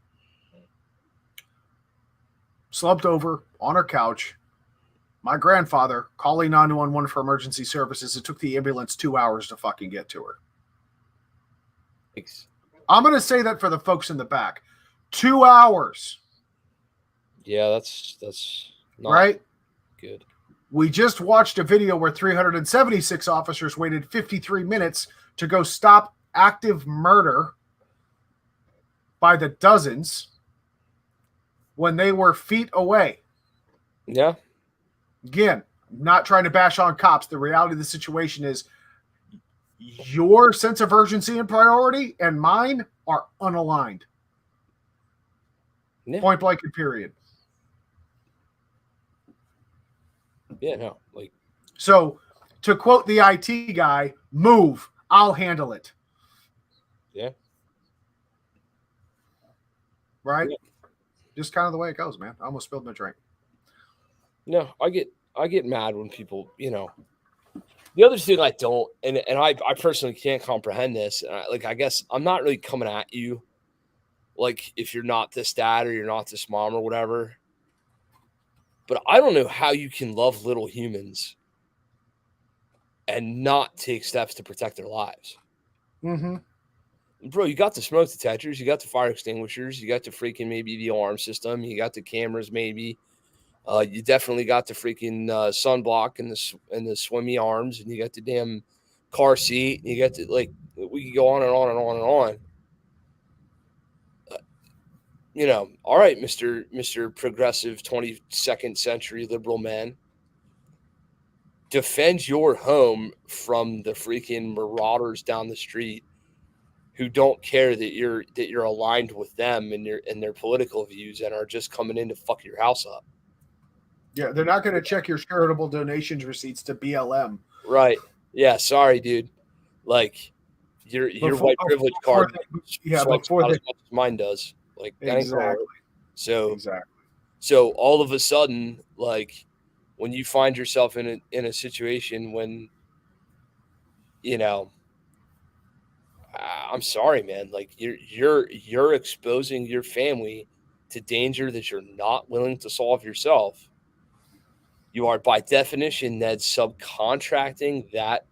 Slumped over on her couch. My grandfather calling 911 for emergency services. It took the ambulance 2 hours to fucking get to her. Thanks. I'm going to say that for the folks in the back. 2 hours. Yeah, that's not right. Good. We just watched a video where 376 officers waited 53 minutes to go stop active murder by the dozens when they were feet away. Yeah. Again, I'm not trying to bash on cops. The reality of the situation is your sense of urgency and priority and mine are unaligned. Yeah. Point blank and period. Yeah, no. Like, so to quote the IT guy, move, I'll handle it. Yeah. Right? Yeah. Just kind of the way it goes, man. I almost spilled my drink. No, I get mad when people, the other thing I don't, and I personally can't comprehend this. I guess I'm not really coming at you, like, if you're not this dad or you're not this mom or whatever. But I don't know how you can love little humans and not take steps to protect their lives. Mm-hmm. Bro, you got the smoke detectors, you got the fire extinguishers, you got the freaking maybe the alarm system, you got the cameras maybe. You definitely got the freaking sunblock and the swimmy arms, and you got the damn car seat. And you got the, like, we could go on and on and on and on. All right, Mr. Progressive 22nd century liberal man. Defend your home from the freaking marauders down the street who don't care that you're aligned with them and their political views and are just coming in to fuck your house up. Yeah, they're not going to check your charitable donations receipts to BLM. Right. Yeah, sorry, dude. Like, your white privilege card swipes about as much as mine does. Like, that ain't gonna work. So all of a sudden, like, when you find yourself in a situation when, I'm sorry, man. Like, you're exposing your family to danger that you're not willing to solve yourself. You are, by definition, Ned, subcontracting that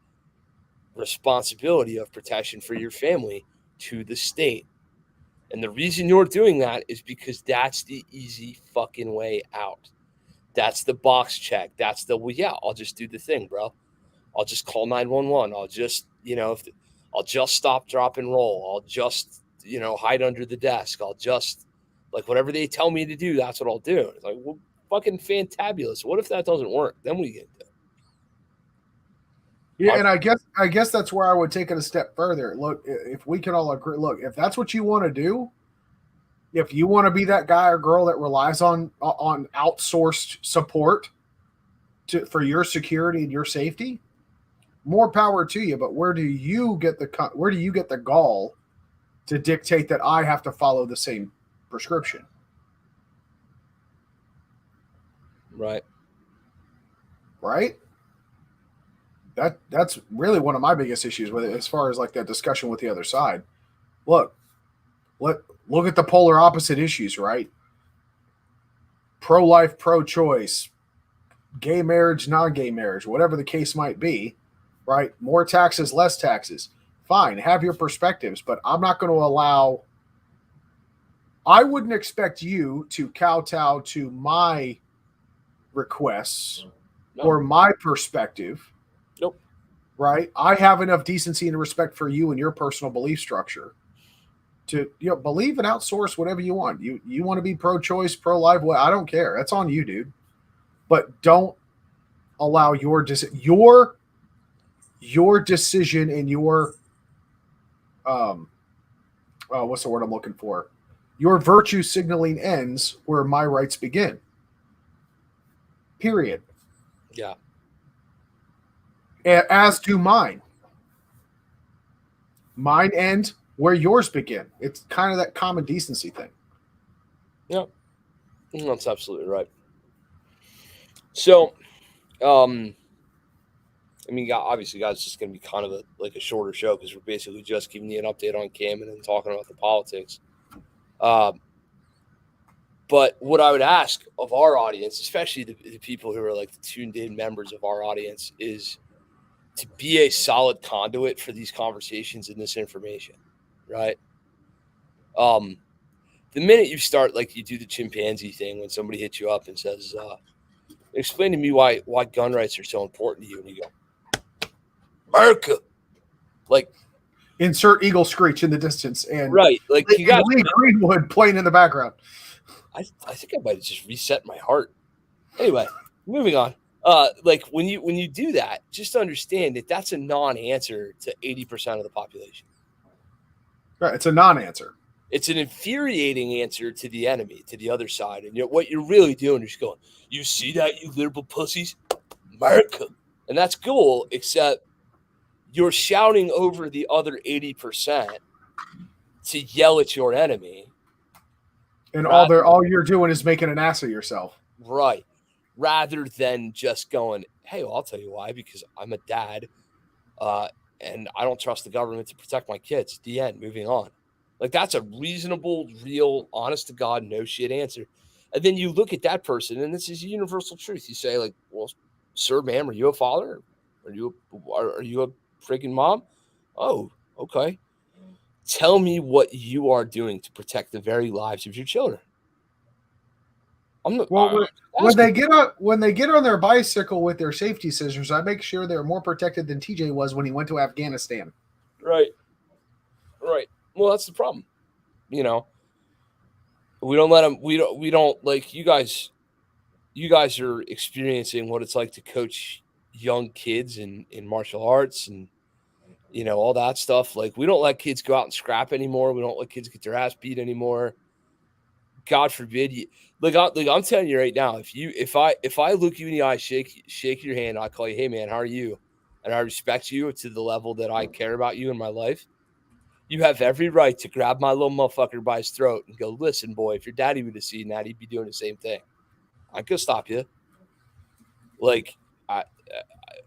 responsibility of protection for your family to the state. And the reason you're doing that is because that's the easy fucking way out. That's the box check. That's the, well, yeah, I'll just do the thing, bro. I'll just call 911. I'll just, I'll just stop, drop, and roll. I'll just, hide under the desk. I'll just, like, whatever they tell me to do, that's what I'll do. It's like, well, fucking fantabulous. What if that doesn't work? Then we get to. Yeah, and I guess that's where I would take it a step further. Look, if we can all agree, look, if that's what you want to do, if you want to be that guy or girl that relies on outsourced support for your security and your safety, more power to you. But where do you get the gall to dictate that I have to follow the same prescription? Right. That's really one of my biggest issues with it, as far as like that discussion with the other side. Look at the polar opposite issues, right? Pro-life, pro-choice, gay marriage, non-gay marriage, whatever the case might be, right? More taxes, less taxes. Fine, have your perspectives, but I'm not going to allow. I wouldn't expect you to kowtow to my requests or my perspective. Nope. Right? I have enough decency and respect for you and your personal belief structure to believe and outsource whatever you want. You want to be pro-choice, pro-life, well, I don't care. That's on you, dude. But don't allow your decision and your what's the word I'm looking for? Your virtue signaling ends where my rights begin. Period. Yeah. As do mine. Mine end where yours begin. It's kind of that common decency thing. Yeah. That's absolutely right. So, I mean, obviously, guys, it's just going to be kind of a shorter show because we're basically just giving you an update on Cam and then talking about the politics. But what I would ask of our audience, especially the people who are like the tuned in members of our audience, is to be a solid conduit for these conversations and this information, right? The minute you start, like you do the chimpanzee thing when somebody hits you up and says, explain to me why gun rights are so important to you, and you go, America, like, insert eagle screech in the distance, and right, like you got Lee Greenwood playing in the background. I think I might have just reset my heart. Anyway, moving on. Like when you do that, just understand that that's a non-answer to 80% of the population. Right, it's a non-answer. It's an infuriating answer to the enemy, to the other side. And what you're really doing is just going, you see that, you liberal pussies? America. And that's cool, except you're shouting over the other 80% to yell at your enemy. And all you're doing is making an ass of yourself. Right. Rather than just going, hey, well, I'll tell you why, because I'm a dad and I don't trust the government to protect my kids. The end. Moving on. Like, that's a reasonable, real, honest to God, no shit answer. And then you look at that person, and this is a universal truth. You say, like, well, sir, ma'am, are you a father? Are you a freaking mom? Oh, okay. Tell me what you are doing to protect the very lives of your children. When they get on their bicycle with their safety scissors, I make sure they're more protected than TJ was when he went to Afghanistan. Right. Well, that's the problem. We don't let them. We don't like you guys. You guys are experiencing what it's like to coach young kids in martial arts and all that stuff. Like, we don't let kids go out and scrap anymore. We don't let kids get their ass beat anymore. God forbid you. Look, I'm telling you right now, if I look you in the eye, shake your hand, I call you, hey man, how are you? And I respect you to the level that I care about you in my life. You have every right to grab my little motherfucker by his throat and go, listen, boy, if your daddy would have seen that, he'd be doing the same thing. I could stop you. Like,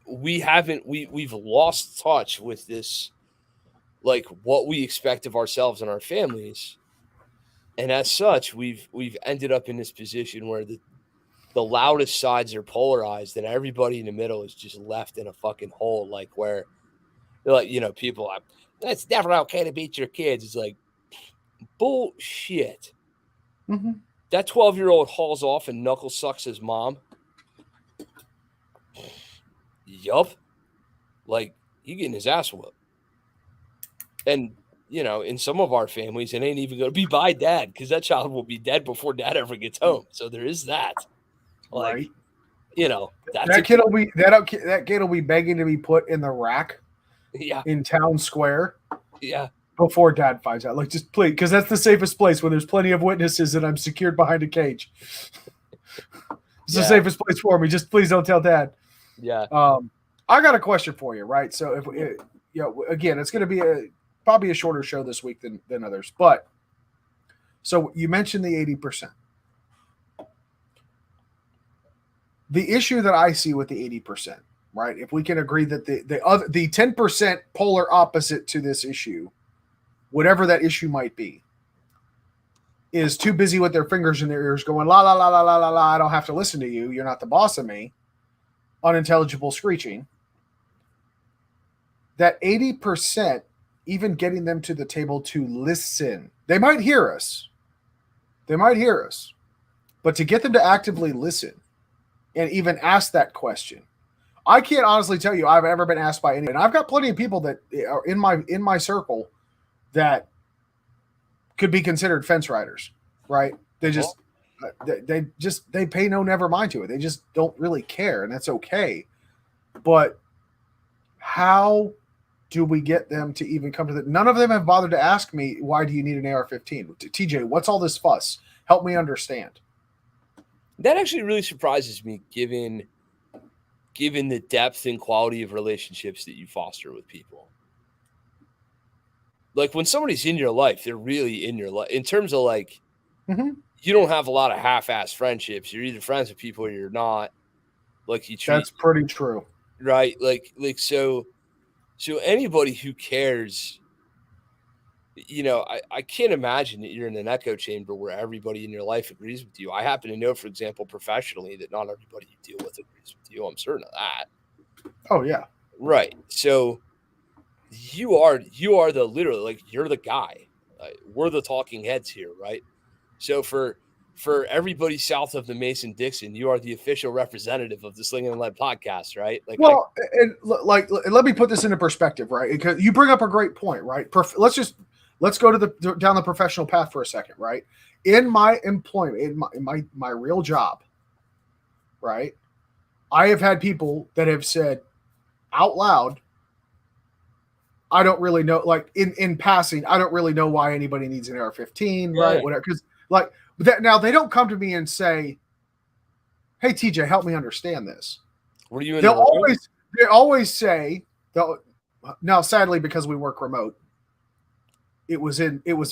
we've lost touch with this, like, what we expect of ourselves and our families. And as such, we've ended up in this position where the loudest sides are polarized and everybody in the middle is just left in a fucking hole, like, where they're like, people are like, it's never okay to beat your kids. It's like, Bullshit. Mm-hmm. That 12-year-old hauls off and knuckle sucks his mom. Yup. Like, he getting his ass whooped. And, in some of our families, it ain't even going to be by dad because that child will be dead before dad ever gets home. So there is that. Like, right. That's that kid will be begging to be put in the rack in town square. Yeah. Before dad finds out. Like, just please, because that's the safest place when there's plenty of witnesses and I'm secured behind a cage. It's the safest place for me. Just please don't tell dad. Yeah. I got a question for you, right? So again, it's going to be probably a shorter show this week than others. But so you mentioned the 80%. The issue that I see with the 80%, right? If we can agree that the 10% polar opposite to this issue, whatever that issue might be, is too busy with their fingers in their ears going, la, la, la, la, la, la, la, I don't have to listen to you. You're not the boss of me. Unintelligible screeching. That 80%, even getting them to the table to listen. They might hear us. But to get them to actively listen and even ask that question, I can't honestly tell you I've ever been asked by anyone. And I've got plenty of people that are in my circle that could be considered fence riders, right? They pay no never mind to it. They just don't really care, and that's okay. But how do we get them to even come to that? None of them have bothered to ask me, why do you need an AR-15? TJ, what's all this fuss? Help me understand. That actually really surprises me, given the depth and quality of relationships that you foster with people. Like, when somebody's in your life, they're really in your life. In terms of, like, you don't have a lot of half-assed friendships. You're either friends with people or you're not. Like, you treat. That's pretty true. Right? Like so anybody who cares, I can't imagine that you're in an echo chamber where everybody in your life agrees with you. I happen to know, for example, professionally, that not everybody you deal with agrees with you. I'm certain of that. Oh, yeah. Right. So you are the literally, like, you're the guy. We're the talking heads here, right? So for everybody south of the Mason-Dixon, you are the official representative of the Sling'N podcast, right? Like, let me put this into perspective, right? Because you bring up a great point, right? Let's go down the professional path for a second, right? In my employment, in my real job, right? I have had people that have said out loud, I don't really know, like in passing, I don't really know why anybody needs an AR-15, right? Whatever, because like now they don't come to me and say, "Hey, TJ, help me understand this." What are you? They always say, now sadly, because we work remote, it was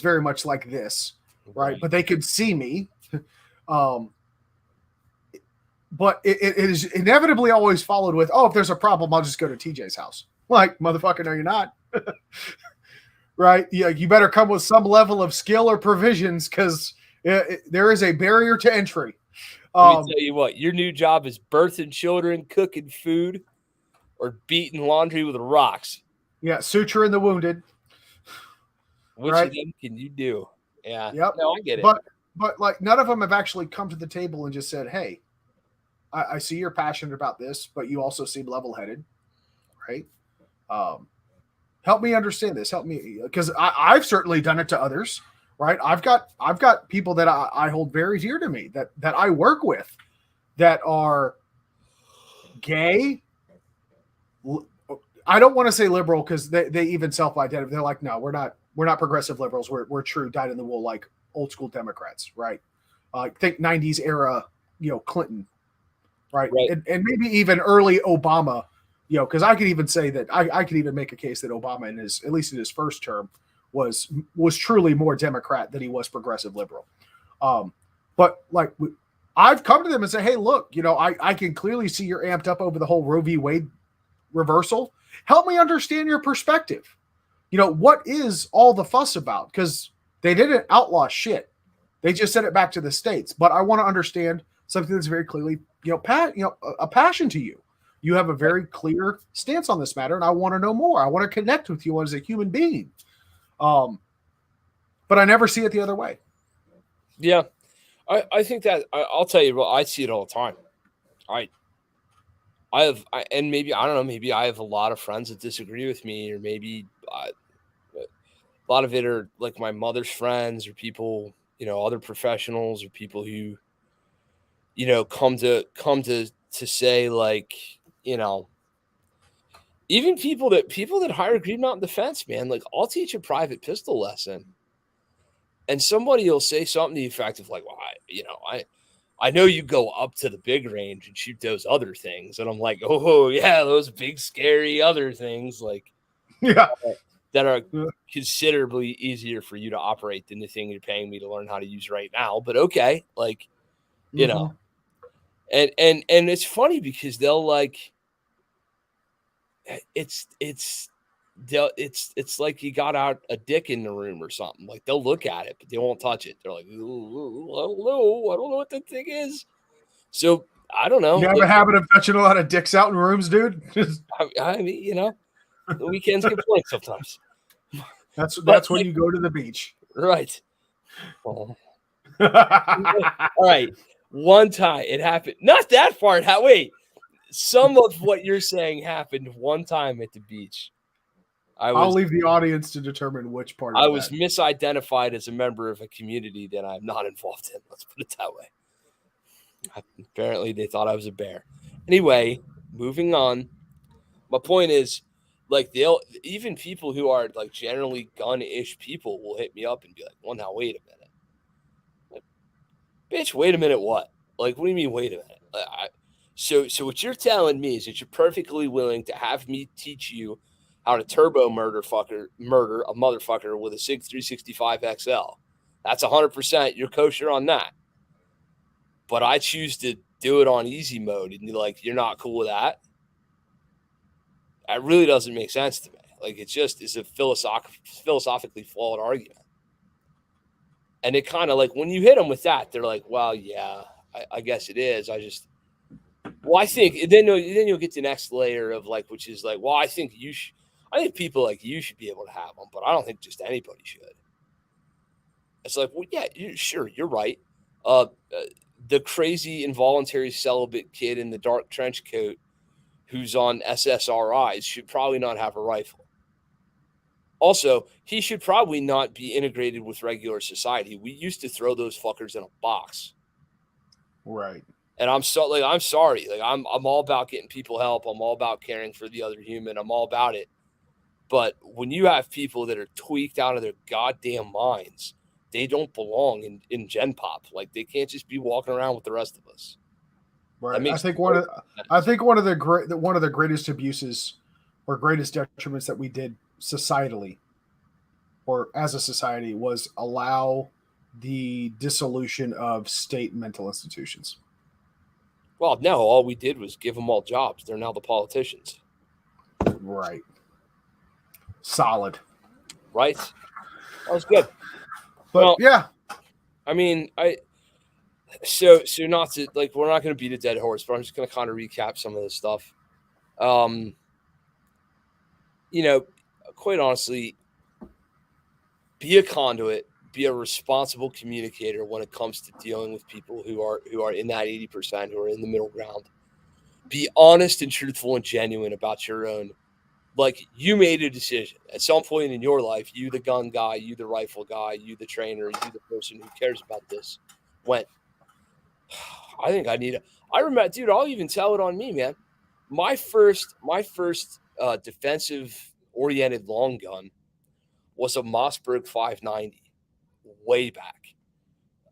very much like this, right? But they could see me. But it is inevitably always followed with, "Oh, if there's a problem, I'll just go to TJ's house." Like, motherfucker, no, you're not. Right? Yeah, you better come with some level of skill or provisions, because there is a barrier to entry. Let me tell you what, your new job is birthing children, cooking food, or beating laundry with rocks. Yeah, suturing the wounded. Which of them can you do? Yeah. Yep. No, I get it. But like, none of them have actually come to the table and just said, "Hey, I see you're passionate about this, but you also seem level-headed, right? Help me understand this. Help me," because I've certainly done it to others, right? I've got people that I hold very dear to me that I work with that are gay. I don't want to say liberal, because they even self-identify. They're like, "No, we're not progressive liberals. We're true dyed-in-the-wool, like old school Democrats," right? Think 90s era, Clinton, right? And maybe even early Obama, because I could even say that I could even make a case that Obama, at least in his first term, was truly more Democrat than he was progressive liberal. But like, I've come to them and say, "Hey, look, I can clearly see you're amped up over the whole Roe v. Wade reversal. Help me understand your perspective. What is all the fuss about?" Because they didn't outlaw shit. They just sent it back to the states. But I want to understand something that's very clearly, a passion to you. You have a very clear stance on this matter, and I want to know more. I want to connect with you as a human being. but I never see it the other way. Yeah. I think that I'll tell you, I see it all the time. And maybe, I don't know, maybe I have a lot of friends that disagree with me, or maybe a lot of it are like my mother's friends or people, other professionals or people who, come to say, like, even people that hire Green Mountain Defense, man, like, I'll teach a private pistol lesson and somebody will say something to the effect of like, well, I know you go up to the big range and shoot those other things. And I'm like, oh, yeah, those big, scary other things, like, Yeah. that are considerably easier for you to operate than the thing you're paying me to learn how to use right now. But okay, like, and it's funny because they'll like, it's like you got out a dick in the room or something. Like, they'll look at it, but they won't touch it. They're like, ooh, I don't know what that thing is. So I don't know. You have a habit of touching a lot of dicks out in rooms, dude. I mean, the weekends get blank sometimes. That's when you go to the beach, right? All right. One time it happened. Not that far. Wait. Some of what you're saying happened one time at the beach. I'll leave the audience to determine which part. I was misidentified as a member of a community that I'm not involved in. Let's put it that way. Apparently, they thought I was a bear. Anyway, moving on. My point is, like, even people who are like generally gun-ish people will hit me up and be like, "Well, now wait a minute, like, bitch, wait a minute, what? Like, what do you mean, wait a minute?" So what you're telling me is that you're perfectly willing to have me teach you how to turbo murder a motherfucker with a SIG 365 XL. That's 100%. You're kosher on that. But I choose to do it on easy mode, and you're not cool with that. That really doesn't make sense to me. Like, it's a philosophically flawed argument. And it kind of, like, when you hit them with that, they're like, well, yeah, I guess it is. I think then you'll get the next layer of, like, which is like, well, I think people like you should be able to have them, but I don't think just anybody should. It's like, well, yeah, sure, you're right. The crazy involuntary celibate kid in the dark trench coat who's on SSRIs should probably not have a rifle. Also, he should probably not be integrated with regular society. We used to throw those fuckers in a box. Right. And I'm sorry. Like, I'm all about getting people help. I'm all about caring for the other human. I'm all about it. But when you have people that are tweaked out of their goddamn minds, they don't belong in Gen Pop. Like, they can't just be walking around with the rest of us. Right. I think one of the greatest abuses or greatest detriments that we did societally or as a society was allow the dissolution of state mental institutions. Well, no, all we did was give them all jobs. They're now the politicians. Right. Solid. Right? That was good. But yeah. I mean, so not to, like, we're not going to beat a dead horse, but I'm just going to kind of recap some of this stuff. Quite honestly, be a conduit, be a responsible communicator when it comes to dealing with people who are in that 80%, who are in the middle ground. Be honest and truthful and genuine about your own. Like, you made a decision at some point in your life. You, the gun guy, you, the rifle guy, you, the trainer, you, the person who cares about this, went, I think I need I remember, dude, I'll even tell it on me, man. My first defensive oriented long gun was a Mossberg 590 way back.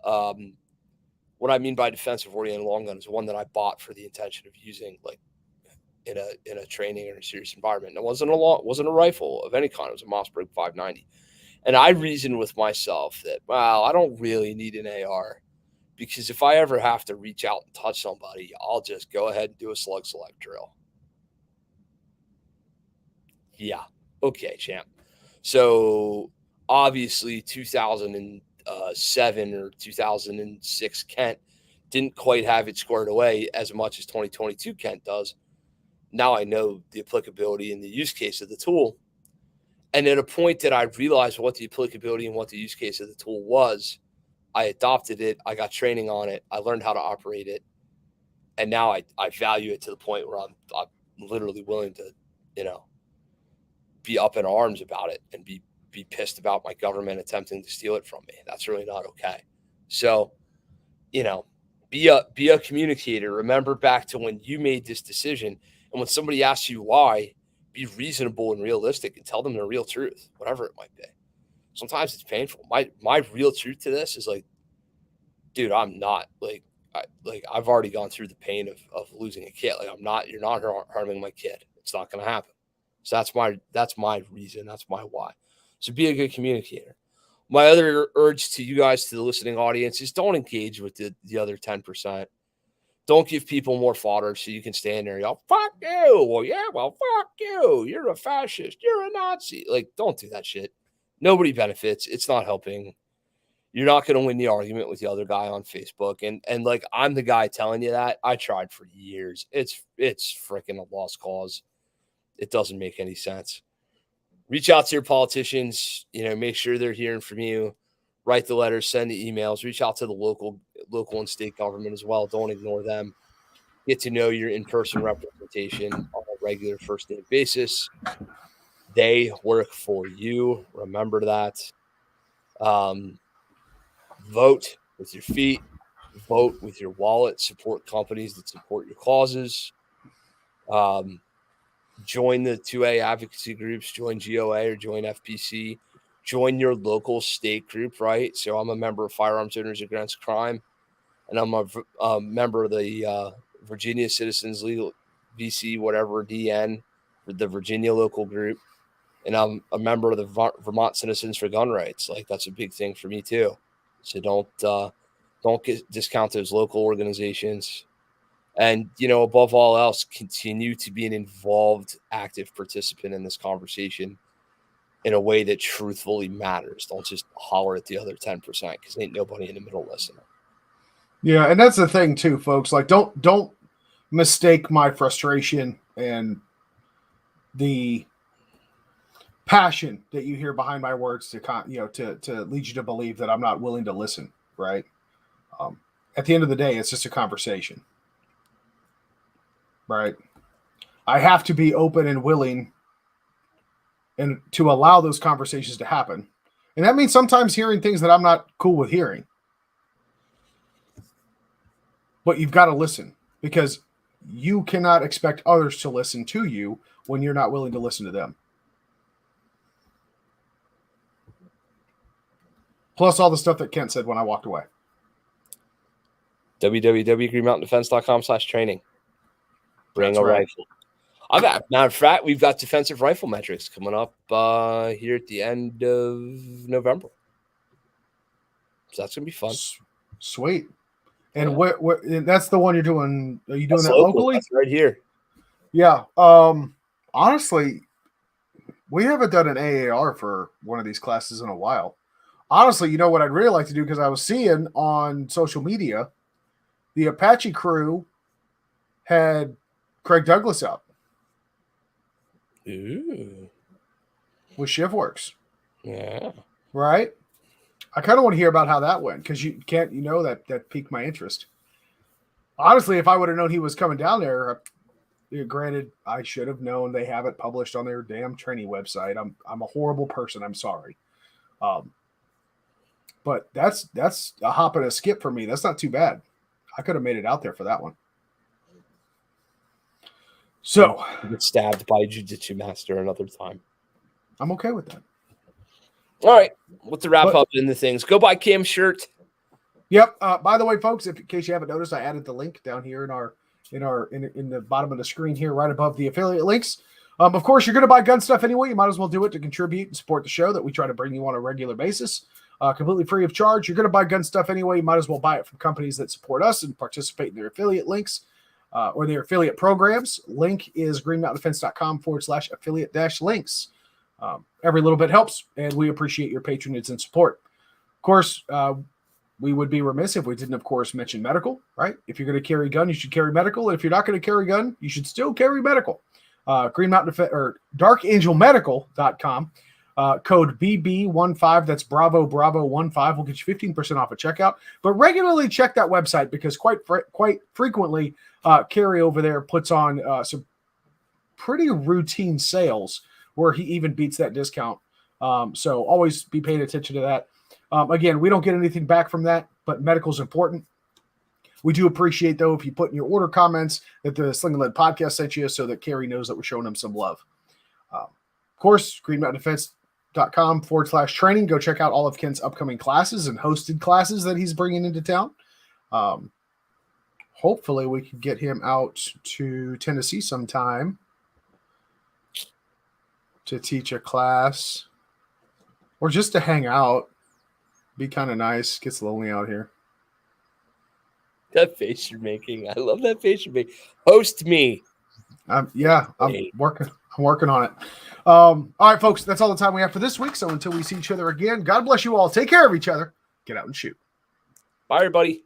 What I mean by defensive oriented long gun is one that I bought for the intention of using, like, in a training or a serious environment. It wasn't a rifle of any kind. It was a Mossberg 590. And I reasoned with myself that, well, I don't really need an AR, because if I ever have to reach out and touch somebody, I'll just go ahead and do a slug select drill. Yeah. Okay, champ. So obviously 2007 or 2006 Kent didn't quite have it squared away as much as 2022 Kent does. Now I know the applicability and the use case of the tool. And at a point that I realized what the applicability and what the use case of the tool was, I adopted it. I got training on it. I learned how to operate it. And now I value it to the point where I'm literally willing to, be up in arms about it and be pissed about my government attempting to steal it from me. That's really not okay. So, be a communicator. Remember back to when you made this decision, and when somebody asks you why, be reasonable and realistic and tell them the real truth, whatever it might be. Sometimes it's painful. My real truth to this is like, dude, I'm not I've already gone through the pain of losing a kid. Like, you're not harming my kid. It's not going to happen. So that's my reason. That's my why. So be a good communicator. My other urge to you guys, to the listening audience, is don't engage with the other 10%. Don't give people more fodder so you can stand there and yell, fuck you. Well, yeah, fuck you. You're a fascist. You're a Nazi. Like, don't do that shit. Nobody benefits. It's not helping. You're not going to win the argument with the other guy on Facebook. And like, I'm the guy telling you that. I tried for years. It's freaking a lost cause. It doesn't make any sense. Reach out to your politicians, make sure they're hearing from you. Write the letters, send the emails, reach out to the local and state government as well. Don't ignore them. Get to know your in-person representation on a regular first-name basis. They work for you. Remember that. Vote with your feet. Vote with your wallet. Support companies that support your causes. Join the 2A advocacy groups. Join GOA or join FPC. Join your local state group, right? So I'm a member of Firearms Owners Against Crime, and I'm a member of the Virginia Citizens Legal VC, whatever, DN, the Virginia local group. And I'm a member of the Vermont Citizens for Gun Rights. Like, that's a big thing for me too. So don't discount those local organizations. And, above all else, continue to be an involved, active participant in this conversation in a way that truthfully matters. Don't just holler at the other 10% because ain't nobody in the middle listening. Yeah, and that's the thing too, folks. Like, don't mistake my frustration and the passion that you hear behind my words to lead you to believe that I'm not willing to listen. Right? At the end of the day, it's just a conversation. Right? I have to be open and willing and to allow those conversations to happen. And that means sometimes hearing things that I'm not cool with hearing. But you've got to listen, because you cannot expect others to listen to you when you're not willing to listen to them. Plus all the stuff that Kent said when I walked away. www.greenmountaindefense.com/training. Bring a rifle. Matter of fact, we've got defensive rifle metrics coming up here at the end of November. So that's going to be fun. Sweet. And what that's the one you're doing. Are you doing that local. Locally? That's right here. Yeah. Honestly, we haven't done an AAR for one of these classes in a while. Honestly, what I'd really like to do, because I was seeing on social media, the Apache crew had Craig Douglas out. Ooh. With ShivWorks. Yeah. Right? I kind of want to hear about how that went, because that piqued my interest. Honestly, if I would have known he was coming down there, granted, I should have known they have it published on their damn training website. I'm a horrible person. I'm sorry. But that's a hop and a skip for me. That's not too bad. I could have made it out there for that one. So get stabbed by a jiu-jitsu master another time. I'm okay with that. All right, let's wrap up in the things. Go buy Cam's shirt. Yep. By the way, folks, in case you haven't noticed, I added the link down here in the bottom of the screen here, right above the affiliate links. Of course, you're going to buy gun stuff anyway. You might as well do it to contribute and support the show that we try to bring you on a regular basis, completely free of charge. You're going to buy gun stuff anyway. You might as well buy it from companies that support us and participate in their affiliate links. Or their affiliate programs. Link is greenmountaindefense.com/affiliate-links. Every little bit helps, and we appreciate your patronage and support. Of course, we would be remiss if we didn't, of course, mention medical, right? If you're going to carry a gun, you should carry medical. And if you're not going to carry a gun, you should still carry medical. Green Mountain Defense or darkangelmedical.com. Code BB15, that's Bravo 15, will get you 15% off at checkout. But regularly check that website because quite frequently, Carrie over there puts on some pretty routine sales where he even beats that discount. So always be paying attention to that. Again, we don't get anything back from that, but medical's important. We do appreciate, though, if you put in your order comments that the Sling'N podcast sent you so that Carrie knows that we're showing him some love. Of course, greenmountaindefense.com/training. Go check out all of Ken's upcoming classes and hosted classes that he's bringing into town. Hopefully, we can get him out to Tennessee sometime to teach a class or just to hang out. Be kind of nice. Gets lonely out here. That face you're making. I love that face you're making. Host me. I'm working on it. All right, folks, that's all the time we have for this week. So until we see each other again, God bless you all. Take care of each other. Get out and shoot. Bye, everybody.